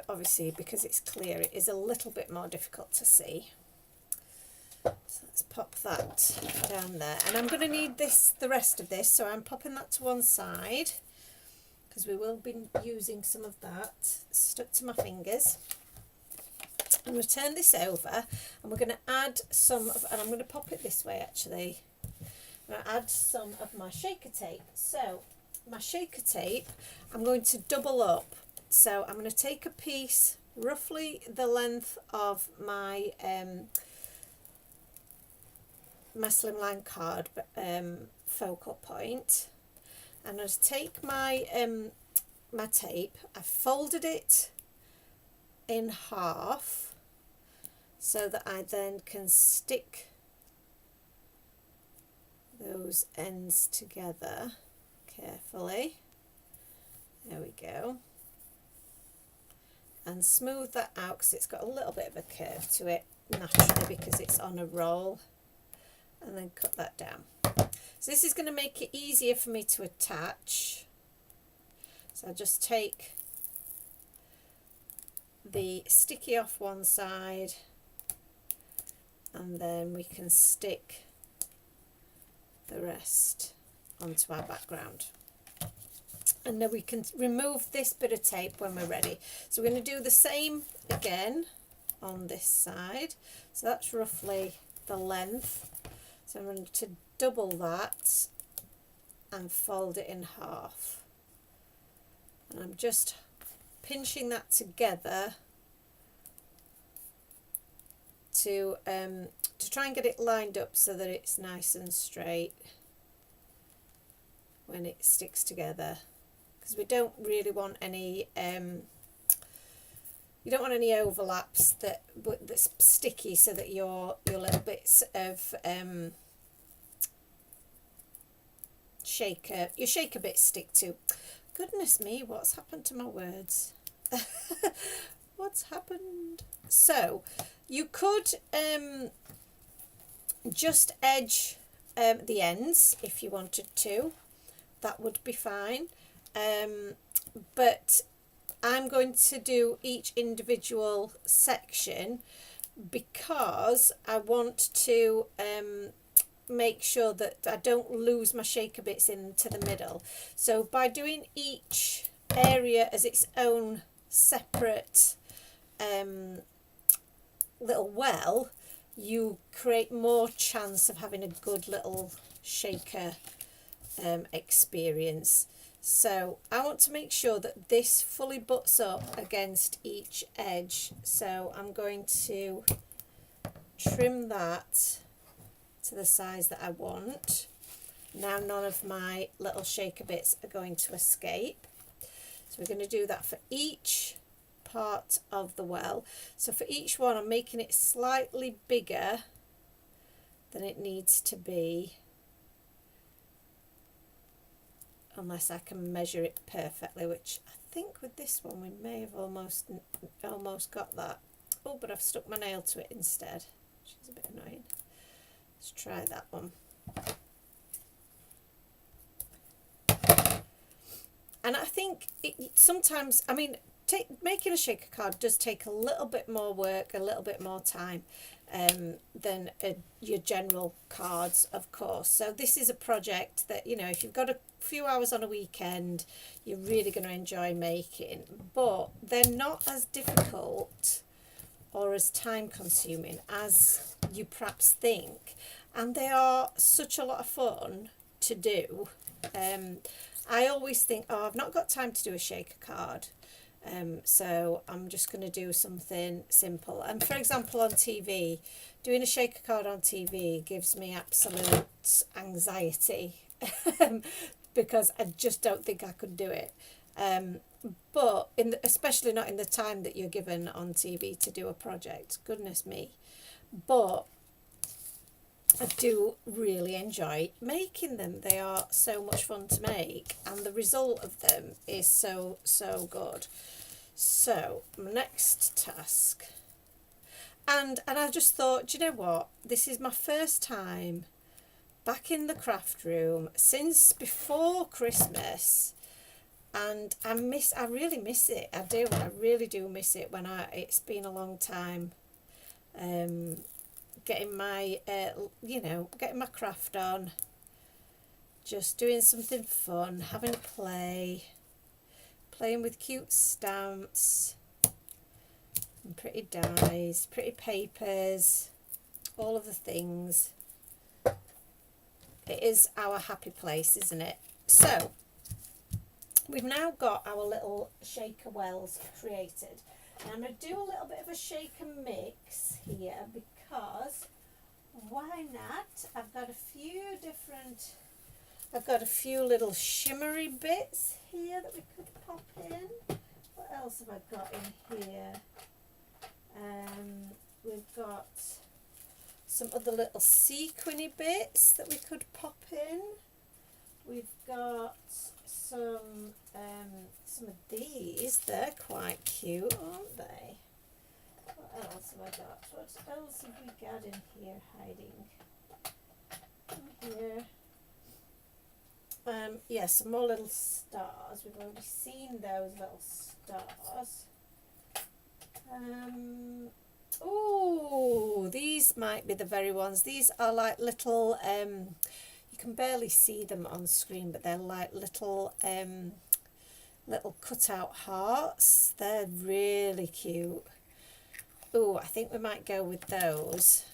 obviously because it's clear it is a little bit more difficult to see. So let's pop that down there, and I'm going to need the rest of this, so I'm popping that to one side because we will be using some of that stuck to my fingers. I'm going to turn this over, and we're going to add some of, and I'm going to pop it this way actually, I'm going to add some of my shaker tape. So my shaker tape I'm going to double up. So I'm going to take a piece roughly the length of my my slimline card focal point. I'm going to take my my tape, I've folded it in half so that I then can stick those ends together carefully. There we go. And smooth that out because it's got a little bit of a curve to it naturally because it's on a roll, and then cut that down. So this is going to make it easier for me to attach. So I'll just take the sticky off one side, and then we can stick the rest onto our background. And then we can remove this bit of tape when we're ready. So we're going to do the same again on this side. So that's roughly the length. So I'm going to double that and fold it in half. And I'm just pinching that together to try and get it lined up so that it's nice and straight when it sticks together. Because we don't really want any you don't want any overlaps that's sticky, so that your little bits of your shaker bits stick to. Goodness me, what's happened to my words? What's happened? So you could just edge the ends if you wanted to. That would be fine. But I'm going to do each individual section because I want to make sure that I don't lose my shaker bits into the middle. So by doing each area as its own separate little well, you create more chance of having a good little shaker experience. So I want to make sure that this fully butts up against each edge. So I'm going to trim that to the size that I want. Now none of my little shaker bits are going to escape. So we're going to do that for each part of the well. So for each one I'm making it slightly bigger than it needs to be, unless I can measure it perfectly, which I think with this one we may have almost got that. Oh, but I've stuck my nail to it instead, which is a bit annoying. Let's try that one. And I think sometimes, I mean, making a shaker card does take a little bit more work, a little bit more time than your general cards, of course. So this is a project that, you know, if you've got a few hours on a weekend, you're really going to enjoy making, but they're not as difficult or as time consuming as you perhaps think, and they are such a lot of fun to do. I always think, oh, I've not got time to do a shaker card, so I'm just going to do something simple. And for example, on TV, doing a shaker card on TV gives me absolute anxiety because I just don't think I could do it. But especially not in the time that you're given on TV to do a project, goodness me. But I do really enjoy making them. They are so much fun to make, and the result of them is so good. So my next task, and I just thought, do you know what, this is my first time back in the craft room since before Christmas. And I really miss it. I do. I really do miss it when it's been a long time. Getting my, getting my craft on. Just doing something fun, having a play, playing with cute stamps, and pretty dies, pretty papers, all of the things. It is our happy place, isn't it? So, we've now got our little shaker wells created. And I'm going to do a little bit of a shaker mix here because why not? I've got a few little shimmery bits here that we could pop in. What else have I got in here? We've got some other little sequiny bits that we could pop in. We've got some of these. They're quite cute, aren't they? What else have I got? What else have we got in here hiding? In here. Yeah, some more little stars. We've already seen those little stars. Oh, these might be the very ones. These are like little you can barely see them on screen, but they're like little cutout hearts. They're really cute. Oh, I think we might go with those.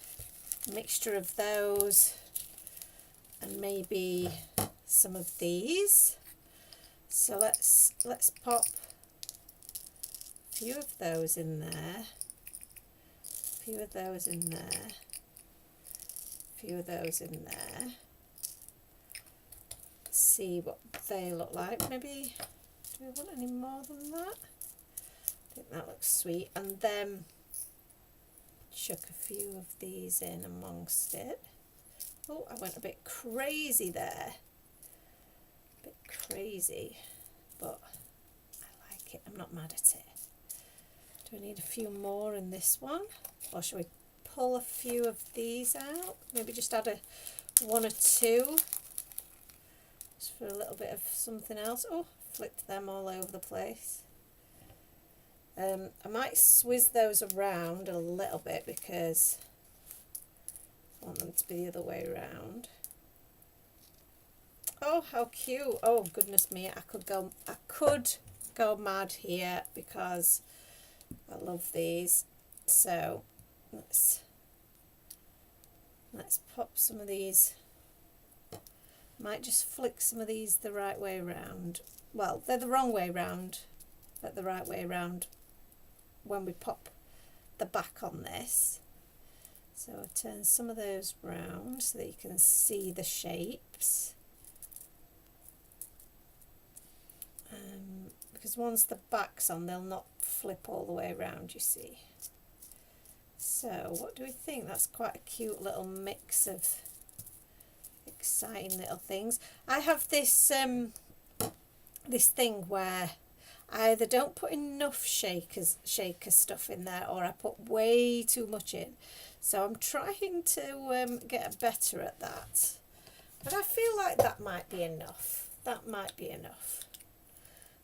A mixture of those and maybe some of these. So let's pop a few of those in there. A few of those in there. A few of those in there. See what they look like. Maybe, do we want any more than that? I think that looks sweet. And then chuck a few of these in amongst it. Oh, I went a bit crazy there. A bit crazy, but I like it. I'm not mad at it. Do I need a few more in this one? Or shall we pull a few of these out? Maybe just add one or two. Just for a little bit of something else. Oh, flicked them all over the place. I might swizz those around a little bit because I want them to be the other way around. Oh, how cute. Oh, goodness me. I could go mad here because I love these. So let's pop some of these. Might just flick some of these the right way around. Well, they're the wrong way round, but the right way around when we pop the back on this. So I'll turn some of those round so that you can see the shapes. Because once the back's on, they'll not flip all the way around, you see. So what do we think? That's quite a cute little mix of exciting little things. I have this this thing where I either don't put enough shaker stuff in there or I put way too much in. So I'm trying to get better at that. But I feel like that might be enough. That might be enough.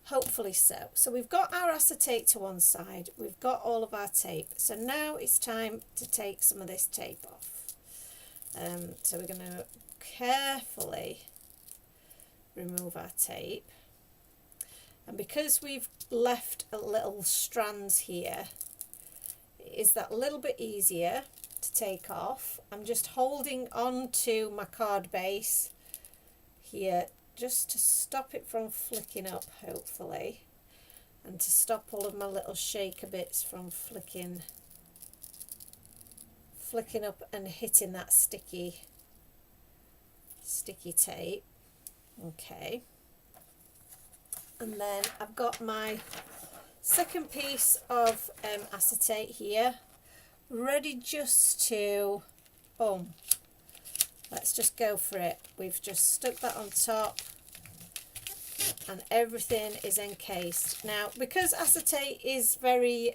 Hopefully so. So we've got our acetate to one side, we've got all of our tape. So now it's time to take some of this tape off. So we're going to carefully remove our tape. And because we've left a little strands here, it is that little bit easier to take off. I'm just holding on to my card base here just to stop it from flicking up, hopefully, and to stop all of my little shaker bits from flicking up and hitting that sticky tape. Okay, and then I've got my second piece of acetate here ready just to, boom, let's just go for it. We've just stuck that on top and everything is encased. Now, because acetate is very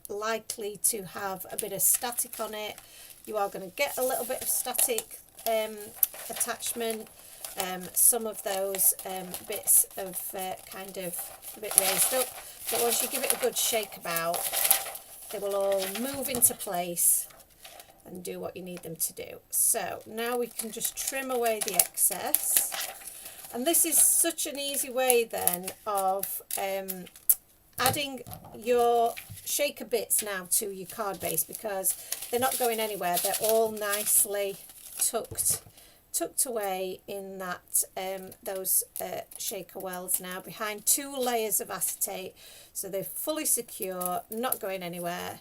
likely to have a bit of static on it, you are going to get a little bit of static attachment. Some of those bits of kind of a bit raised up, but once you give it a good shake about, they will all move into place and do what you need them to do. So now we can just trim away the excess, and this is such an easy way then of adding your shaker bits now to your card base, because they're not going anywhere. They're all nicely tucked away in that those shaker wells now behind 2 layers of acetate, so they're fully secure, not going anywhere,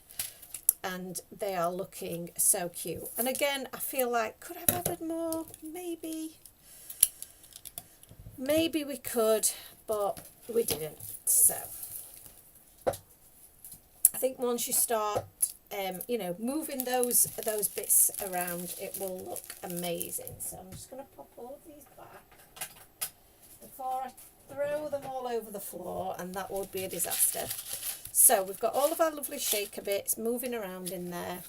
and they are looking so cute. And again, I feel like, could I have added more? Maybe we could, but we didn't. So I think once you start you know, moving those bits around, it will look amazing. So I'm just going to pop all of these back before I throw them all over the floor, and that would be a disaster. So we've got all of our lovely shaker bits moving around in there,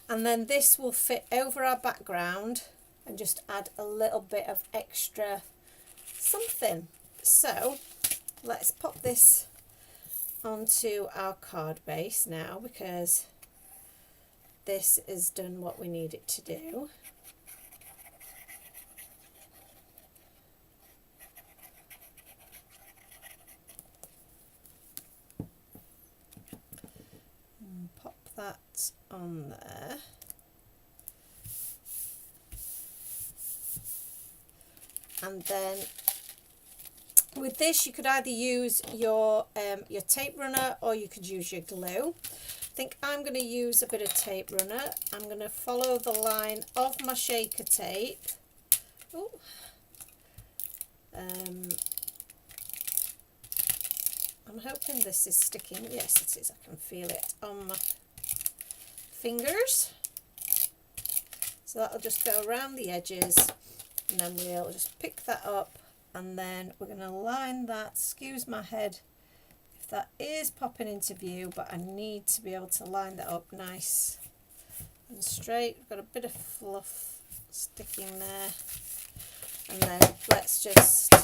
and then this will fit over our background and just add a little bit of extra something. So let's pop this onto our card base now, because this has done what we need it to do. And pop that on there. And then with this, you could either use your tape runner, or you could use your glue. I think I'm going to use a bit of tape runner. I'm going to follow the line of my shaker tape. Ooh. I'm hoping this is sticking. Yes, it is. I can feel it on my fingers. So that'll just go around the edges, and then we'll just pick that up. And then we're going to line that, excuse my head if that is popping into view, but I need to be able to line that up nice and straight. We've got a bit of fluff sticking there, and then let's just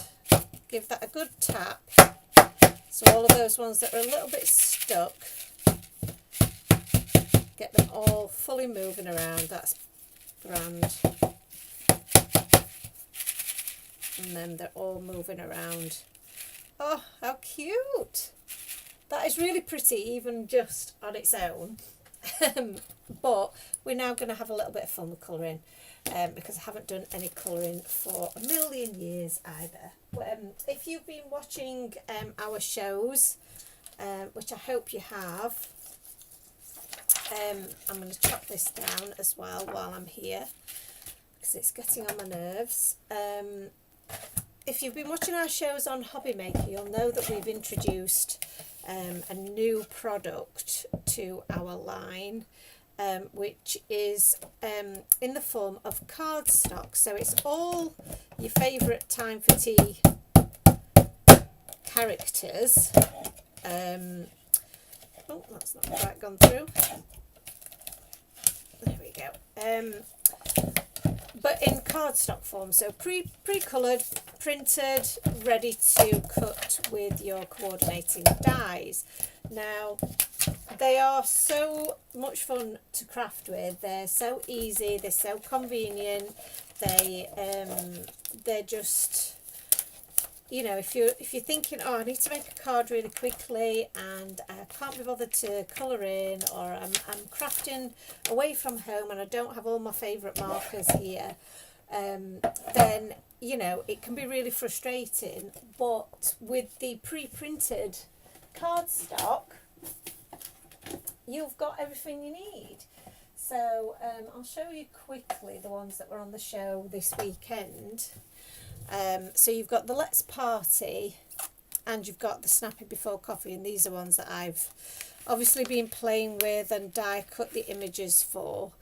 give that a good tap, so all of those ones that are a little bit stuck, get them all fully moving around. That's grand. And then they're all moving around. Oh, how cute! That is really pretty, even just on its own. But we're now going to have a little bit of fun with colouring, because I haven't done any colouring for a million years either. If you've been watching our shows, which I hope you have, I'm going to chop this down as well while I'm here, because it's getting on my nerves. If you've been watching our shows on Hobby Maker, you'll know that we've introduced a new product to our line, which is in the form of cardstock. So it's all your favourite Time for Tea characters. Oh, that's not quite gone through. There we go. But in cardstock form, so pre-coloured, pre-printed, ready to cut with your coordinating dies. Now, they are so much fun to craft with. They're so easy, they're so convenient. They're just, you know, if you're thinking, oh, I need to make a card really quickly and I can't be bothered to colour in, or I'm crafting away from home and I don't have all my favourite markers here, then, you know, it can be really frustrating. But with the pre-printed cardstock, you've got everything you need. So I'll show you quickly the ones that were on the show this weekend. So you've got the Let's Party and you've got the Snapping Before Coffee, and these are ones that I've obviously been playing with and die cut the images for,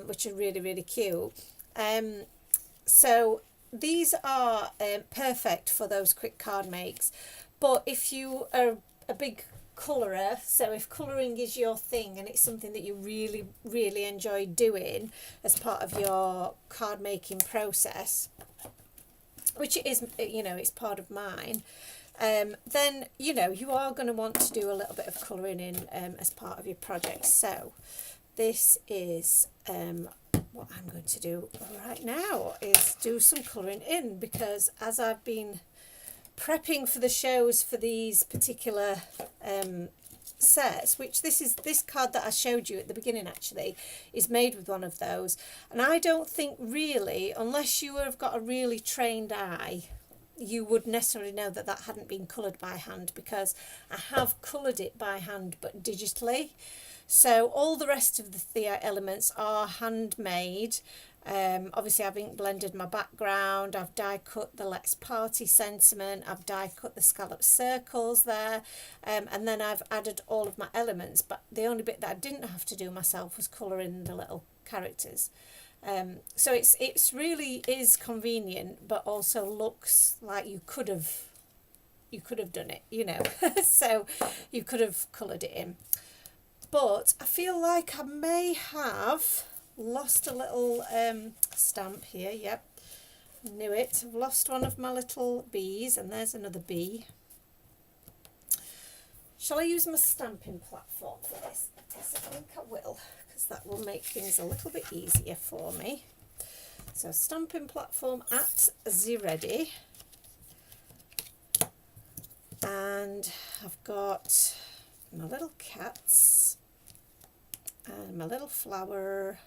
which are really, really cute. So these are perfect for those quick card makes. But if you are a big colourer, so if colouring is your thing and it's something that you really, really enjoy doing as part of your card making process, which it is, you know, it's part of mine, then, you know, you are going to want to do a little bit of colouring in as part of your project. So this is what I'm going to do right now, is do some colouring in, because as I've been prepping for the shows for these particular sets, which this card that I showed you at the beginning actually is made with one of those, and I don't think really, unless you have got a really trained eye, you would necessarily know that that hadn't been coloured by hand, because I have coloured it by hand but digitally. So all the rest of the elements are handmade. Obviously I've ink blended my background, I've die cut the Let's Party sentiment, I've die cut the scallop circles there, and then I've added all of my elements, but the only bit that I didn't have to do myself was colour in the little characters. So it's really is convenient, but also looks like you could have done it, you know. So you could have coloured it in. But I feel like I may have lost a little stamp here. Yep, knew it. I've lost one of my little bees, and there's another bee. Shall I use my stamping platform for this? Yes, I think I will, because that will make things a little bit easier for me. So stamping platform at the ready, and I've got my little cats and my little flower,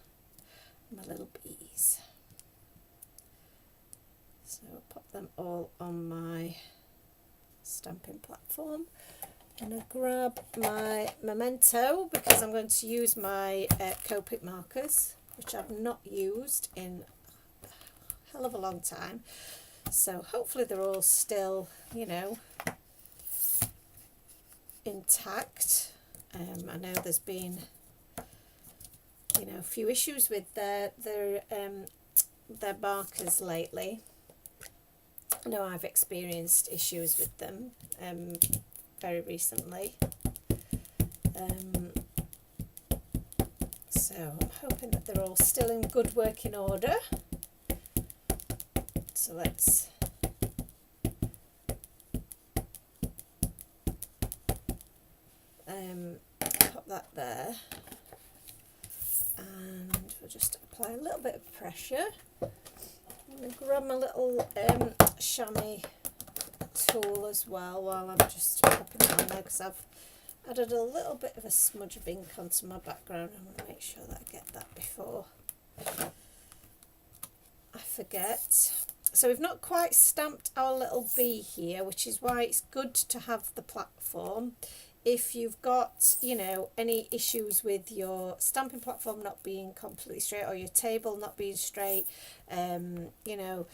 my little bees. So I'll pop them all on my stamping platform. I'm going to grab my memento, because I'm going to use my Copic markers, which I've not used in a hell of a long time. So hopefully they're all still, you know, intact. I know there's been, you know, a few issues with their markers lately. I know I've experienced issues with them very recently. So I'm hoping that they're all still in good working order. So let's pop that there, and we'll just apply a little bit of pressure. I'm going to grab my little chamois tool as well while I'm just popping it on there, because I've added a little bit of a smudge of ink onto my background. I want to make sure that I get that before I forget. So we've not quite stamped our little bee here, which is why it's good to have the platform. If you've got, you know, any issues with your stamping platform not being completely straight, or your table not being straight, you know,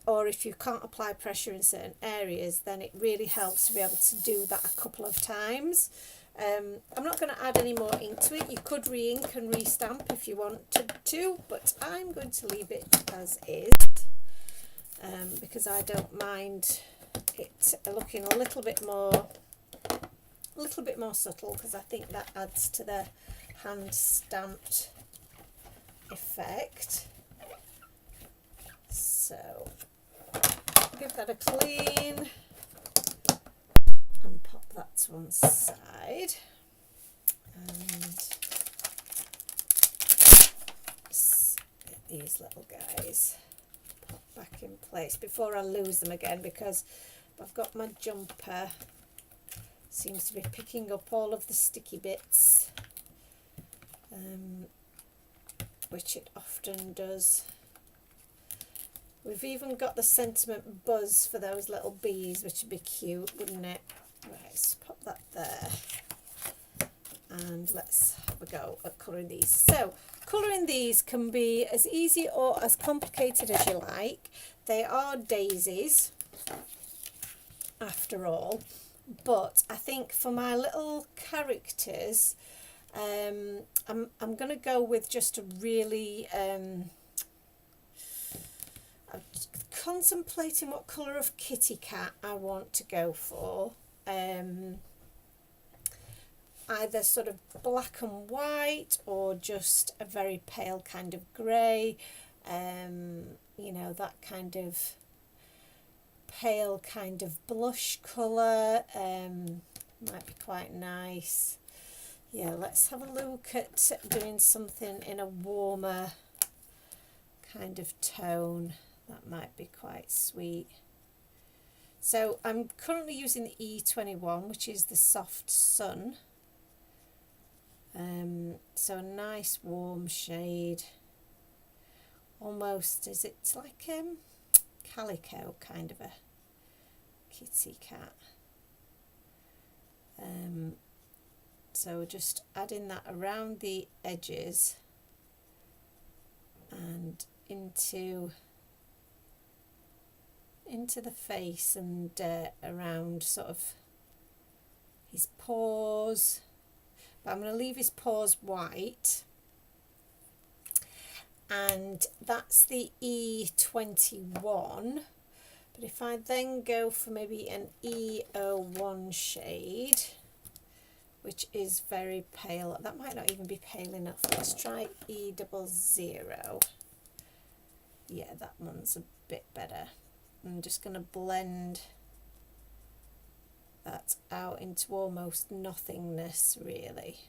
or if you can't apply pressure in certain areas, then it really helps to be able to do that a couple of times. I'm not going to add any more ink to it. You could re-ink and re-stamp if you wanted to, but I'm going to leave it as is, because I don't mind it looking a little bit more subtle, because I think that adds to the hand stamped effect. So a clean and pop that to one side, and get these little guys pop back in place before I lose them again, because I've got my jumper seems to be picking up all of the sticky bits, which it often does. We've even got the sentiment buzz for those little bees, which would be cute, wouldn't it? Right, so pop that there. And let's have a go at colouring these. So, colouring these can be as easy or as complicated as you like. They are daisies, after all. But I think for my little characters, I'm going to go with just a really... I'm contemplating what colour of kitty cat I want to go for. Either sort of black and white or just a very pale kind of grey. You know, that kind of pale kind of blush colour. Might be quite nice. Yeah, let's have a look at doing something in a warmer kind of tone. That might be quite sweet. So I'm currently using the E21, which is the Soft Sun. So a nice warm shade. Almost, is it like calico, kind of a kitty cat. So just adding that around the edges and into the face and around sort of his paws. But I'm going to leave his paws white. And that's the E21. But if I then go for maybe an E01 shade, which is very pale, that might not even be pale enough. Let's try E00. Yeah, that one's a bit better. I'm just going to blend that out into almost nothingness, really.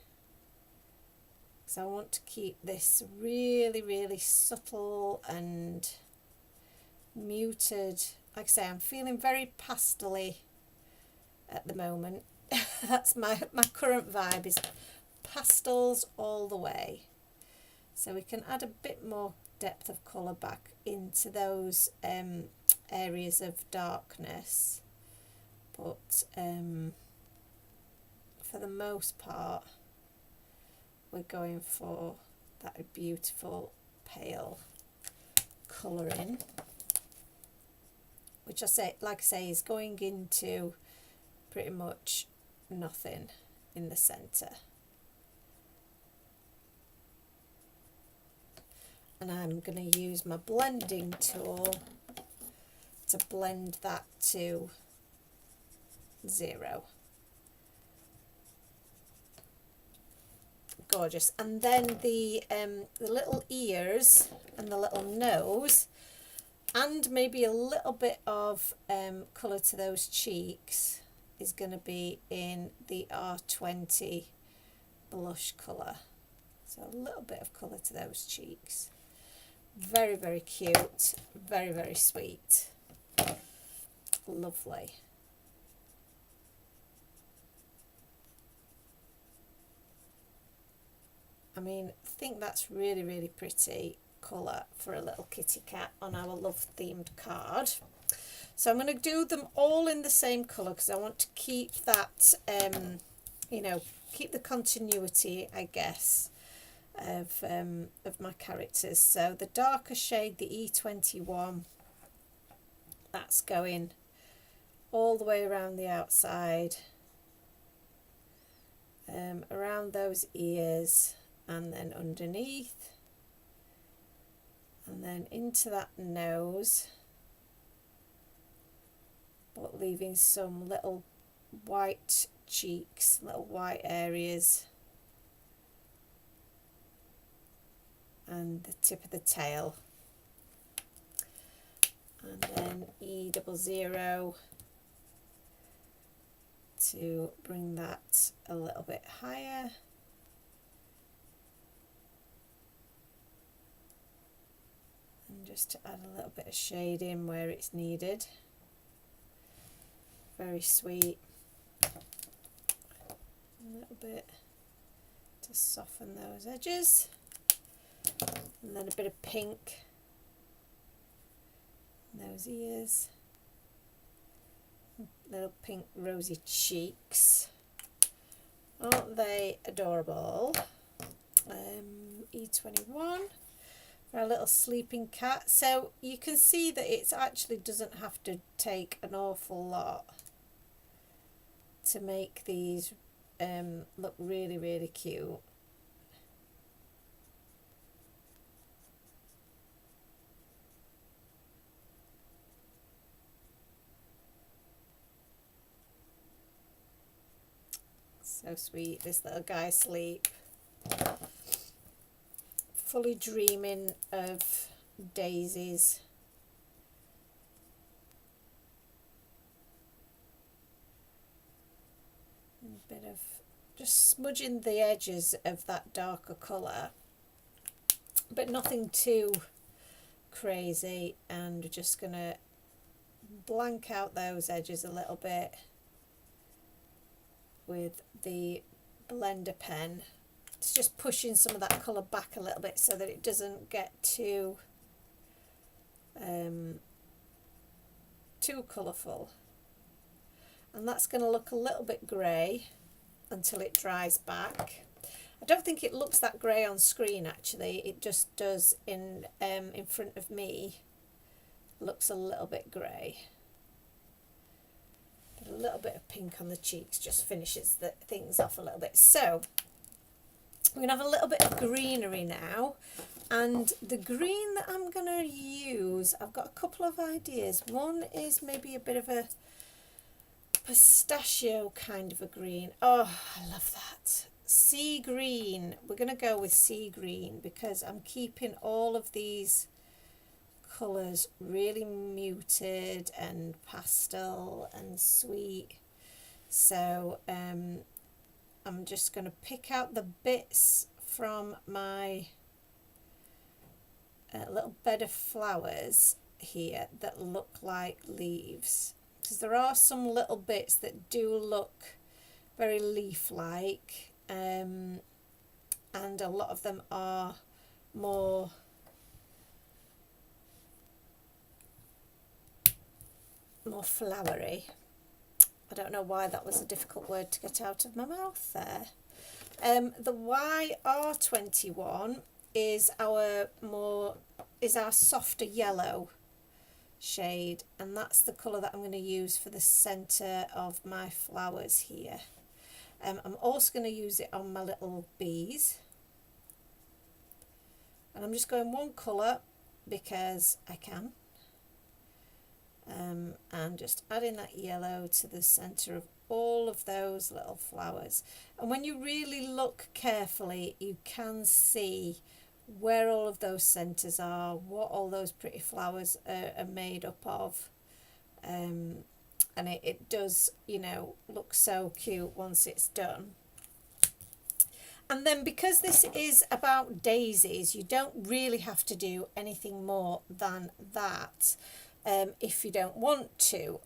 So I want to keep this really, really subtle and muted. Like I say, I'm feeling very pastel-y at the moment. That's my current vibe, is pastels all the way. So we can add a bit more depth of colour back into those areas of darkness. But for the most part, we're going for that beautiful pale colouring, which like I say, is going into pretty much nothing in the centre. And I'm going to use my blending tool to blend that to 0. Gorgeous. And then the little ears and the little nose, and maybe a little bit of colour to those cheeks, is going to be in the R20 blush colour. So a little bit of colour to those cheeks. Very, very cute. Very, very sweet. Lovely. I mean, I think that's really, really pretty colour for a little kitty cat on our love themed card. So I'm going to do them all in the same colour because I want to keep that, you know, keep the continuity, I guess, of my characters. So the darker shade, the E21, that's going all the way around the outside, around those ears, and then underneath, and then into that nose, but leaving some little white cheeks, little white areas, and the tip of the tail. and then E00 to bring that a little bit higher. And just to add a little bit of shade in where it's needed. Very sweet. A little bit to soften those edges. And then a bit of pink in those ears. Little pink rosy cheeks. Aren't they adorable? E21 for a little sleeping cat. So you can see that it actually doesn't have to take an awful lot to make these look really, really cute. So sweet, this little guy asleep, fully dreaming of daisies. A bit of just smudging the edges of that darker colour, but nothing too crazy, and we're just gonna blank out those edges a little bit with the blender pen. It's just pushing some of that colour back a little bit so that it doesn't get too colourful. And that's going to look a little bit grey until it dries back. I don't think it looks that grey on screen actually, it just does in front of me. Looks a little bit grey. But a little bit of pink on the cheeks just finishes the things off a little bit. So we're going to have a little bit of greenery now. And the green that I'm going to use, I've got a couple of ideas. One is maybe a bit of a pistachio kind of a green. Oh, I love that. Sea green. We're going to go with sea green because I'm keeping all of these colours really muted and pastel and sweet. So I'm just going to pick out the bits from my little bed of flowers here that look like leaves, because there are some little bits that do look very leaf-like, and a lot of them are more flowery. I don't know why that was a difficult word to get out of my mouth there. The YR21 is our softer yellow shade, and that's the colour that I'm going to use for the centre of my flowers here. I'm also going to use it on my little bees, and I'm just going one colour because I can, and just adding that yellow to the centre of all of those little flowers. And when you really look carefully, you can see where all of those centres are, what all those pretty flowers are made up of, and it does, you know, look so cute once it's done. And then because this is about daisies, you don't really have to do anything more than that if you don't want to.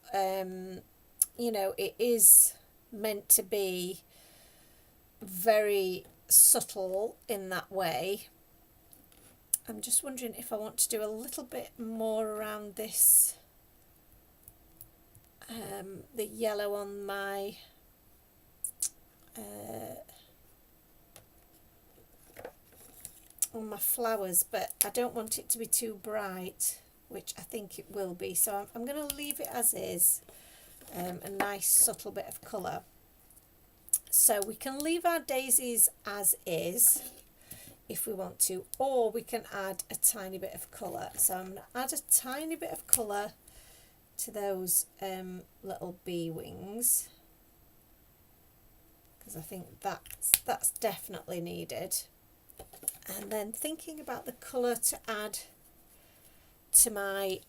You know, it is meant to be very subtle in that way. I'm just wondering if I want to do a little bit more around this, the yellow on my flowers, but I don't want it to be too bright, which I think it will be. So I'm going to leave it as is, a nice subtle bit of colour. So we can leave our daisies as is if we want to, or we can add a tiny bit of colour. So I'm going to add a tiny bit of colour to those little bee wings, because I think that's definitely needed. And then thinking about the colour to add to my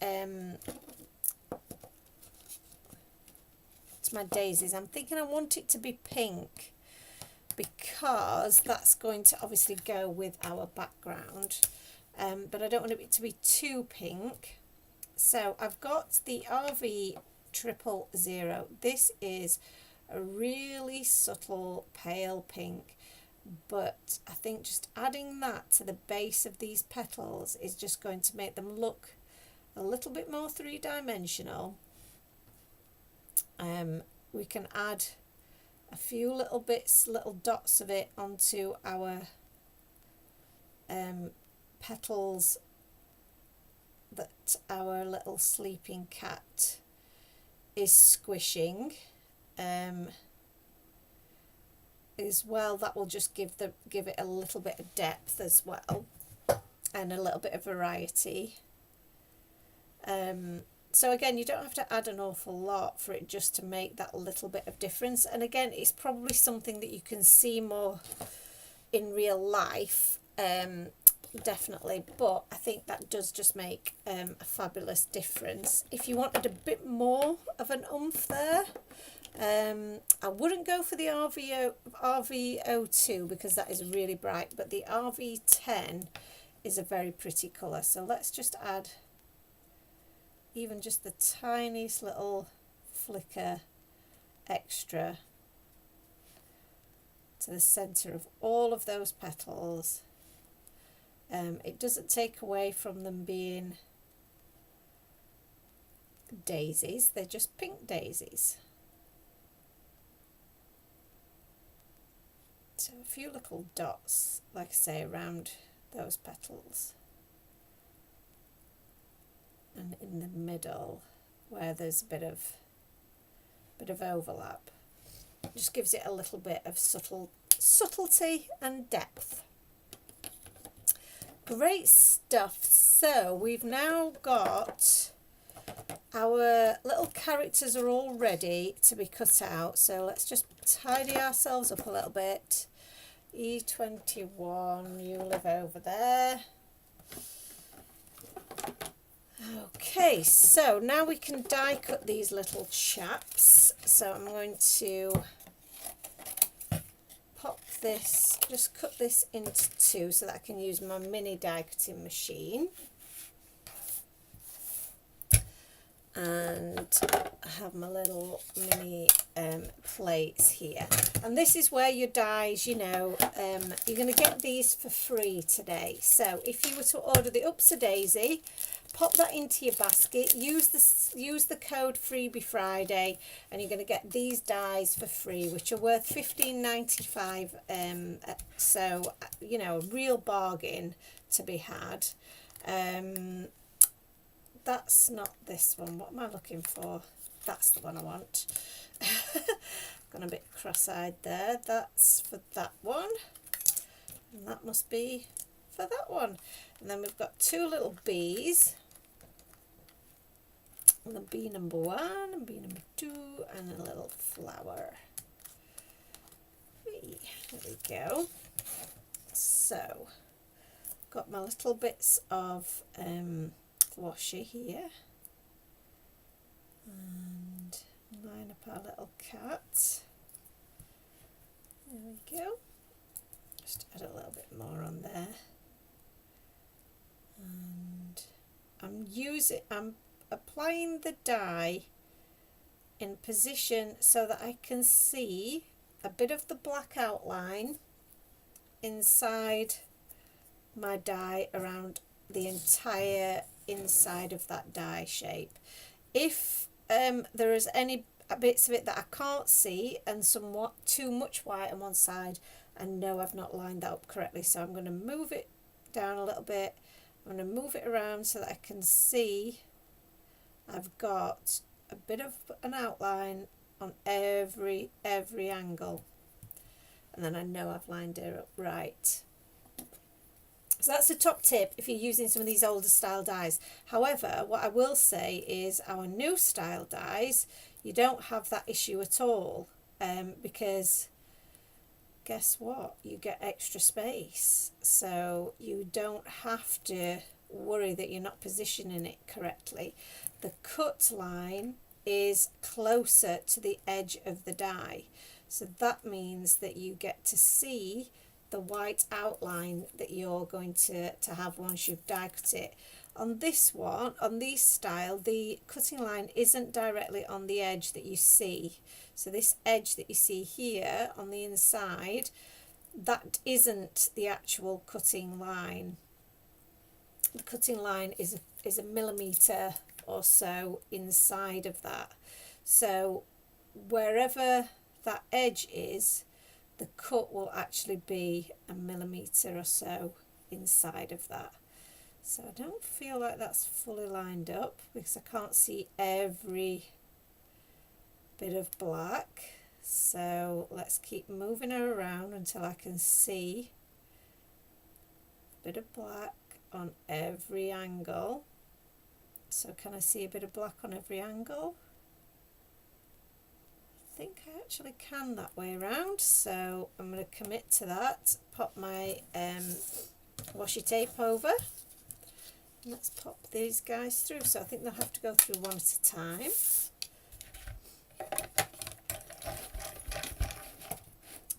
daisies, I'm thinking I want it to be pink, because that's going to obviously go with our background, but I don't want it to be too pink. So I've got the RV 000. This is a really subtle pale pink, but I think just adding that to the base of these petals is just going to make them look a little bit more three-dimensional. We can add a few little bits, little dots of it onto our petals that our little sleeping cat is squishing as well. That will just give it a little bit of depth as well, and a little bit of variety. So again, you don't have to add an awful lot for it just to make that little bit of difference. And again, it's probably something that you can see more in real life, definitely, but I think that does just make a fabulous difference. If you wanted a bit more of an oomph there, I wouldn't go for the RV02 because that is really bright, but the RV10 is a very pretty colour. So let's just add even just the tiniest little flicker extra to the centre of all of those petals. It doesn't take away from them being daisies, they're just pink daisies. So a few little dots, like I say, around those petals. And in the middle, where there's a bit of overlap, just gives it a little bit of subtlety and depth. Great stuff. So we've now got our little characters are all ready to be cut out. So let's just tidy ourselves up a little bit. E21, you live over there. Okay, so now we can die cut these little chaps. So I'm going to pop this, just cut this into two so that I can use my mini die cutting machine. And I have my little mini plates here. And this is where your dies, you know, you're going to get these for free today. So if you were to order the Upsa Daisy, pop that into your basket, use the code Freebie Friday, and you're going to get these dies for free, which are worth $15.95. So, you know, a real bargain to be had. That's not this one. What am I looking for? That's the one I want. Gone a bit cross-eyed there. That's for that one. And that must be for that one. And then we've got two little bees. And the bee number 1 and bee number 2 and a little flower. There we go. So, got my little bits of washi here, and line up our little cat. There we go. Just add a little bit more on there, and I'm applying the dye in position so that I can see a bit of the black outline inside my die around the entire inside of that die shape. If there is any bits of it that I can't see and somewhat too much white on one side, I know I've not lined that up correctly, so I'm going to move it down a little bit. I'm going to move it around so that I can see I've got a bit of an outline on every angle, and then I know I've lined it up right. So that's a top tip if you're using some of these older style dies. However, what I will say is our new style dies, you don't have that issue at all, because guess what? You get extra space. So you don't have to worry that you're not positioning it correctly. The cut line is closer to the edge of the die, so that means that you get to see the white outline that you're going to have once you've die cut it. On this one, on this style, the cutting line isn't directly on the edge that you see. So this edge that you see here on the inside, that isn't the actual cutting line. The cutting line is a millimetre or so inside of that. So wherever that edge is, the cut will actually be a millimetre or so inside of that. So I don't feel like that's fully lined up because I can't see every bit of black. So let's keep moving her around until I can see a bit of black on every angle. So can I see a bit of black on every angle? I think I actually can that way around, so I'm going to commit to that. Pop my washi tape over. Let's pop these guys through. So I think they'll have to go through one at a time.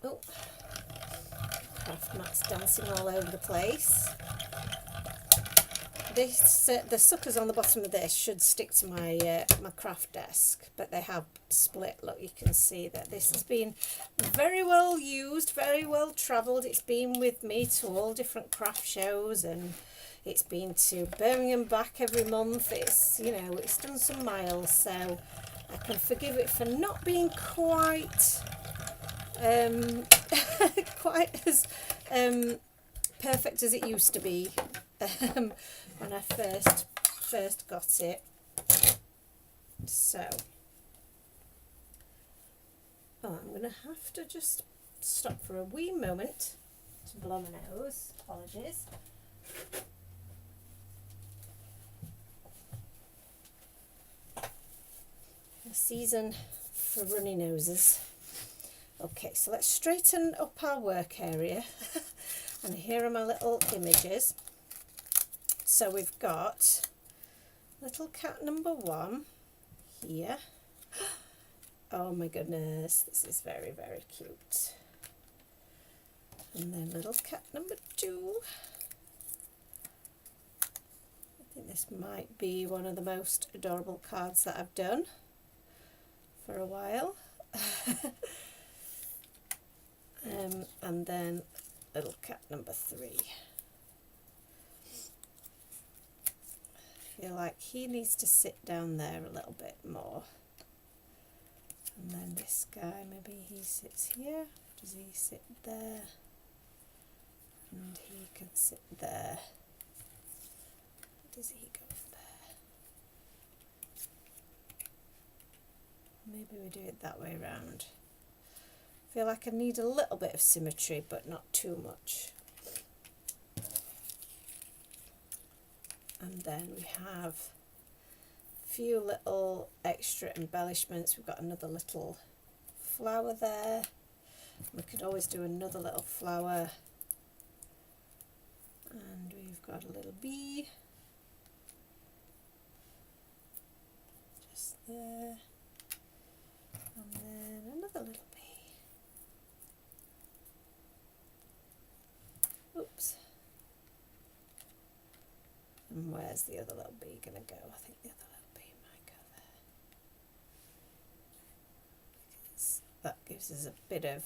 Oh, craft mat's dancing all over the place. This, the suckers on the bottom of this should stick to my my craft desk, but they have split. Look, you can see that this has been very well used, very well travelled. It's been with me to all different craft shows, and it's been to Birmingham back every month. It's, you know, it's done some miles, so I can forgive it for not being quite quite as perfect as it used to be when I first got it. So I'm going to have to just stop for a wee moment to blow my nose. Apologies. The season for runny noses. Okay, so let's straighten up our work area. And here are my little images. So we've got little cat number 1 here. Oh my goodness, this is very, very cute. And then little cat number 2. I think this might be one of the most adorable cards that I've done for a while. And then little cat number 3. I feel like he needs to sit down there a little bit more. And then this guy, maybe he sits here. Does he sit there? And he can sit there. Does he go there? Maybe we do it that way around. I feel like I need a little bit of symmetry, but not too much. And then we have a few little extra embellishments. We've got another little flower there. We could always do another little flower. And we've got a little bee. Just there. And then another little bee. Oops. And where's the other little bee going to go? I think the other little bee might go there. Because that gives us a bit of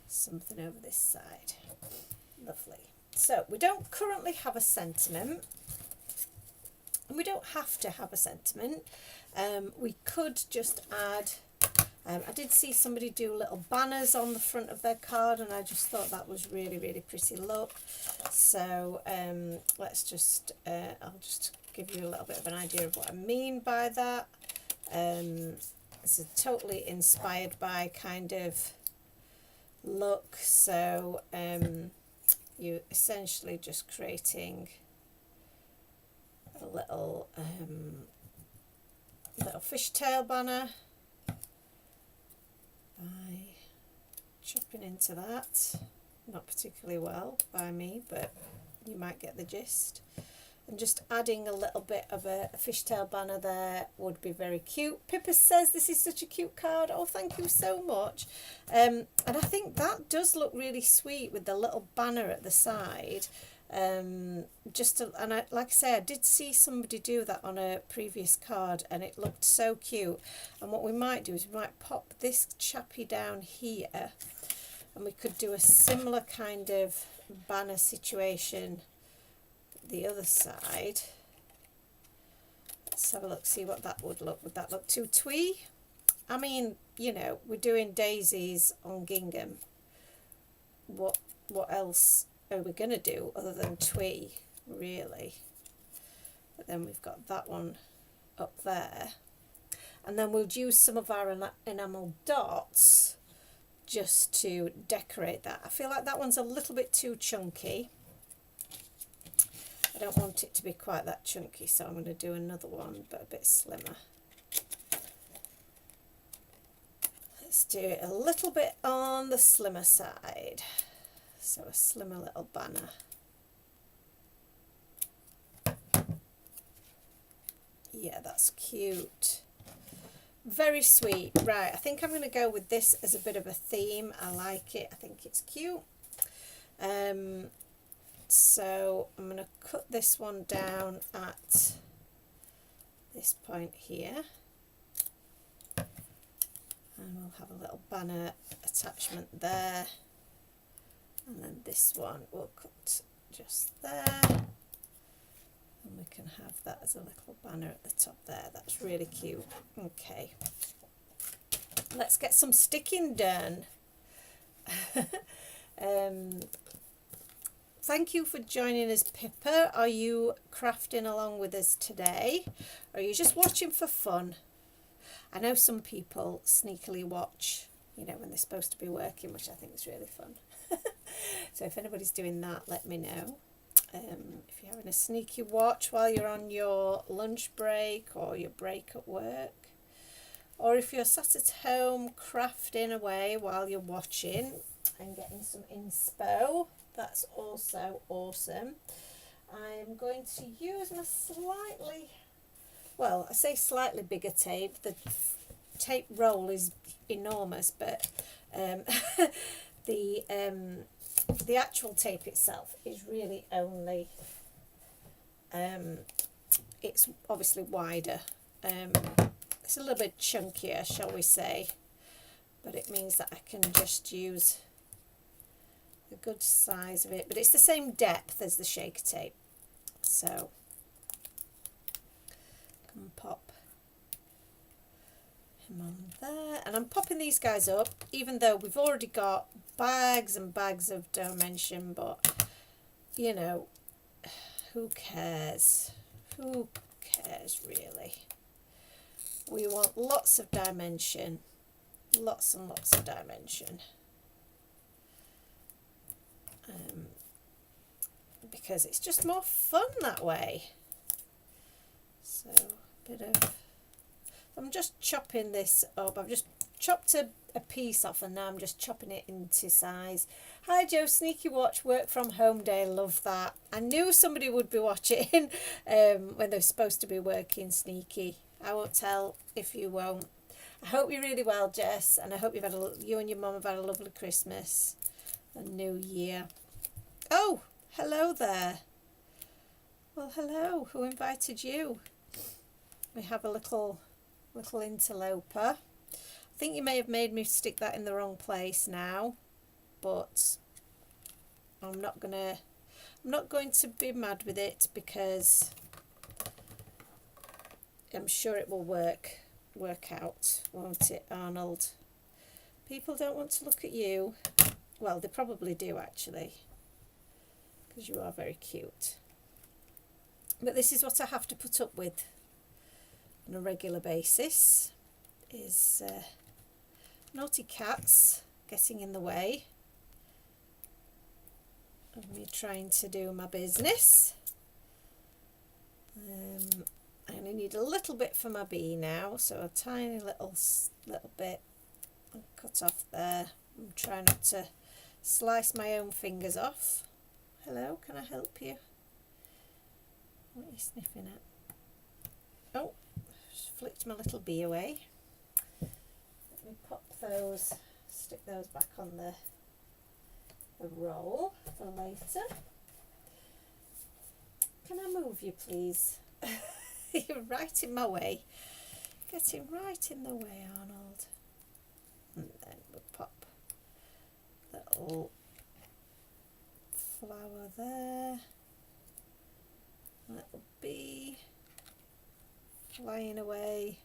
something over this side. Lovely. So we don't currently have a sentiment. And we don't have to have a sentiment. We could just add... I did see somebody do little banners on the front of their card, and I just thought that was really, really pretty look. So let's just, I'll just give you a little bit of an idea of what I mean by that. This is totally inspired by kind of look. So you're essentially just creating a little fishtail banner by chopping into that. Not particularly well by me, but you might get the gist. And just adding a little bit of a fishtail banner there would be very cute. Pippa says this is such a cute card. Oh, thank you so much. And I think that does look really sweet with the little banner at the side. Like I say, I did see somebody do that on a previous card and it looked so cute. And what we might do is we might pop this chappy down here and we could do a similar kind of banner situation the other side. Let's have a look, see what that would look. Would that look too twee? I mean, you know, we're doing daisies on gingham. What else are we going to do other than twee, really? But then we've got that one up there. And then we'll use some of our enamel dots just to decorate that. I feel like that one's a little bit too chunky. I don't want it to be quite that chunky, so I'm going to do another one, but a bit slimmer. Let's do it a little bit on the slimmer side. So a slimmer little banner. Yeah, that's cute. Very sweet. Right, I think I'm going to go with this as a bit of a theme. I like it. I think it's cute. So I'm going to cut this one down at this point here. And we'll have a little banner attachment there. And then this one we'll cut just there. And we can have that as a little banner at the top there. That's really cute. Okay. Let's get some sticking done. Thank you for joining us, Pippa. Are you crafting along with us today? Or are you just watching for fun? I know some people sneakily watch, you know, when they're supposed to be working, which I think is really fun. So if anybody's doing that, let me know. If you're having a sneaky watch while you're on your lunch break or your break at work, or if you're sat at home crafting away while you're watching and getting some inspo, that's also awesome. I'm going to use my slightly, well, I say slightly bigger tape. The tape roll is enormous, but the actual tape itself is really only, it's obviously wider. It's a little bit chunkier, shall we say, but it means that I can just use a good size of it, but it's the same depth as the shaker tape. So I can pop him on there, and I'm popping these guys up even though we've already got bags and bags of dimension, but you know, who cares really? We want lots of dimension, lots and lots of dimension, because it's just more fun that way. So I'm just chopping this up. I've just chopped a piece off and now I'm just chopping it into size. Hi Joe, sneaky watch, work from home day, love that. I knew somebody would be watching when they're supposed to be working sneaky. I won't tell if you won't. I hope you're really well, Jess, and I hope you and your mum have had a lovely Christmas and New Year. Oh, hello there. Well, hello. Who invited you? We have a little interloper. I think you may have made me stick that in the wrong place now, but I'm not going to be mad with it because I'm sure it will work out, won't it, Arnold? People don't want to look at you. Well, they probably do actually, because you are very cute. But this is what I have to put up with on a regular basis, is naughty cats getting in the way of me trying to do my business. I only need a little bit for my bee now, so a tiny little bit cut off there. I'm trying not to slice my own fingers off. Hello, can I help you? What are you sniffing at? Oh, just flicked my little bee away. Let me pop those, stick those back on the roll for later. Can I move you, please? You're right in my way. Getting right in the way, Arnold. And then we'll pop little flower there. Little bee flying away.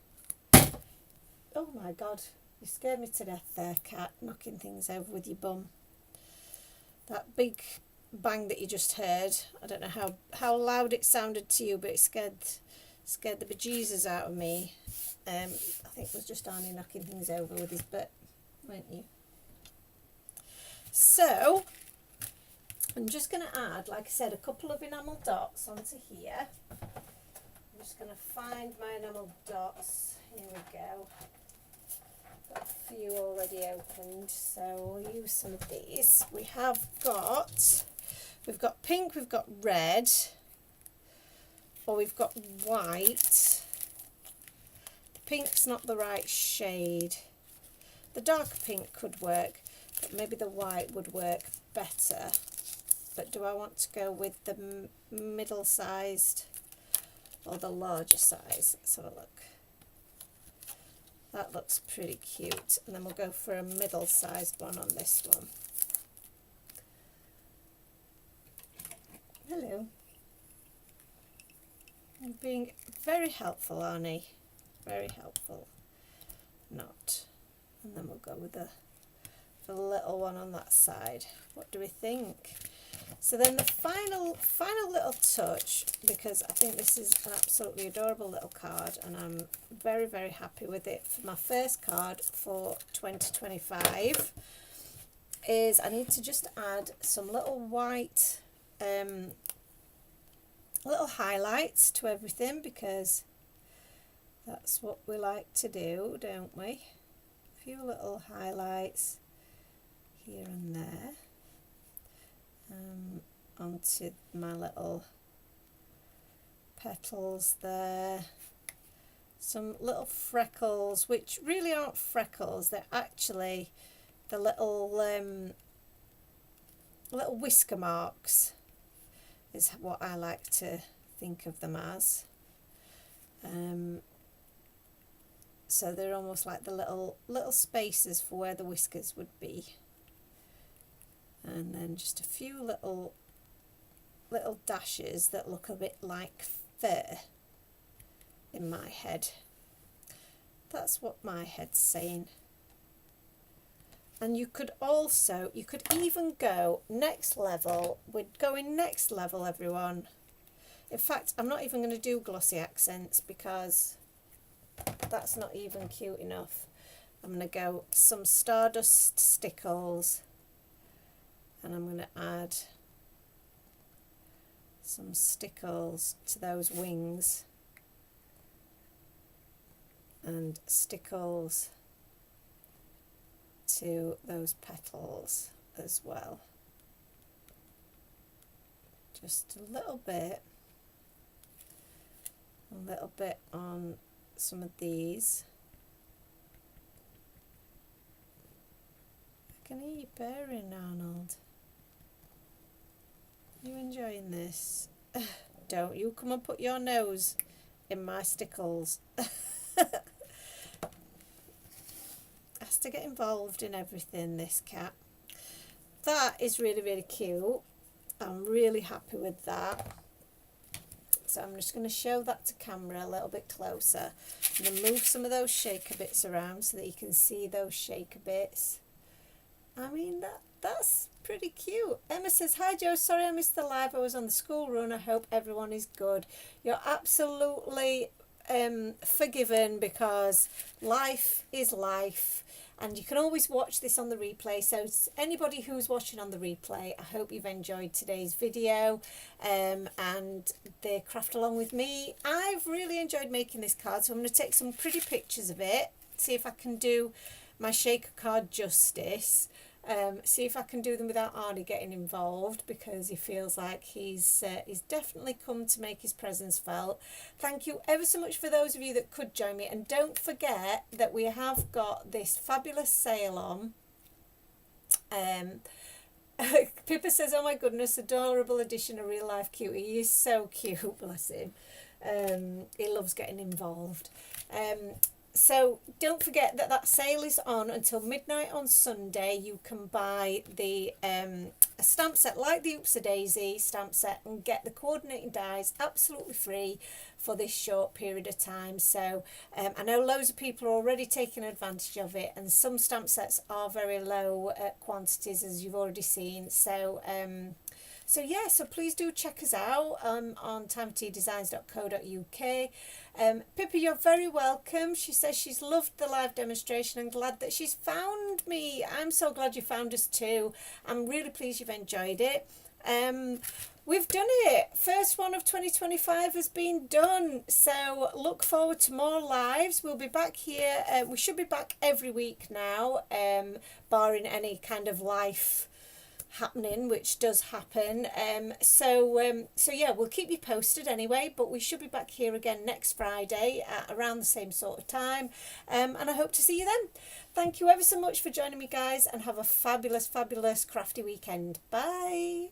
Oh my God, you scared me to death there, cat, knocking things over with your bum. That big bang that you just heard, I don't know how loud it sounded to you, but it scared the bejesus out of me. I think it was just Arnie knocking things over with his butt, weren't you? So I'm just going to add, like I said, a couple of enamel dots onto here. I'm just going to find my enamel dots. Here we go. Got a few already opened, so we'll use some of these. We've got pink, we've got red, or we've got white. The pink's not the right shade. The dark pink could work, but maybe the white would work better. But do I want to go with the middle-sized or the larger size? Let's have a look. That looks pretty cute. And then we'll go for a middle-sized one on this one. Hello. You're being very helpful, Arnie. Very helpful. Not. And then we'll go with the little one on that side. What do we think? So then the final little touch, because I think this is an absolutely adorable little card and I'm very, very happy with it for my first card for 2025, is I need to just add some little white little highlights to everything, because that's what we like to do, don't we? A few little highlights here and there. Onto my little petals there. Some little freckles, which really aren't freckles, they're actually the little whisker marks is what I like to think of them as. So they're almost like the little spaces for where the whiskers would be. And then just a few little dashes that look a bit like fur in my head. That's what my head's saying. And you could even go next level. We're going next level, everyone. In fact, I'm not even going to do glossy accents because that's not even cute enough. I'm going to go some stardust stickles. And I'm going to add some stickles to those wings and stickles to those petals as well. Just a little bit on some of these. I can hear you purring, Arnold. You enjoying this? Don't you come and put your nose in my stickles. Has to get involved in everything, this cat. That is really, really cute. I'm really happy with that. So I'm just going to show that to camera a little bit closer. I'm going to move some of those shaker bits around so that you can see those shaker bits. I mean, that's pretty cute. Emma says, hi Joe, sorry I missed the live. I was on the school run. I hope everyone is good. You're absolutely forgiven, because life is life. And you can always watch this on the replay. So anybody who's watching on the replay, I hope you've enjoyed today's video and the craft along with me. I've really enjoyed making this card, so I'm going to take some pretty pictures of it, see if I can do my shaker card justice. See if I can do them without Arnie getting involved, because he feels like he's definitely come to make his presence felt. Thank you ever so much for those of you that could join me, and don't forget that we have got this fabulous sale on. Pippa says, "Oh my goodness, adorable addition, a real life cutie. He is so cute, bless him. He loves getting involved." So don't forget that that sale is on until midnight on Sunday. You can buy the a stamp set like the Oops a Daisy stamp set and get the coordinating dies absolutely free for this short period of time. So I know loads of people are already taking advantage of it, and some stamp sets are very low quantities, as you've already seen. So so please do check us out on timetdesigns.co.uk. Pippa, you're very welcome. She says she's loved the live demonstration and glad that she's found me. I'm so glad you found us too. I'm really pleased you've enjoyed it. We've done it. First one of 2025 has been done. So look forward to more lives. We'll be back here. We should be back every week now, barring any kind of life happening, which does happen. So yeah, we'll keep you posted anyway, but we should be back here again next Friday at around the same sort of time, and I hope to see you then. Thank you ever so much for joining me, guys, and have a fabulous crafty weekend. Bye.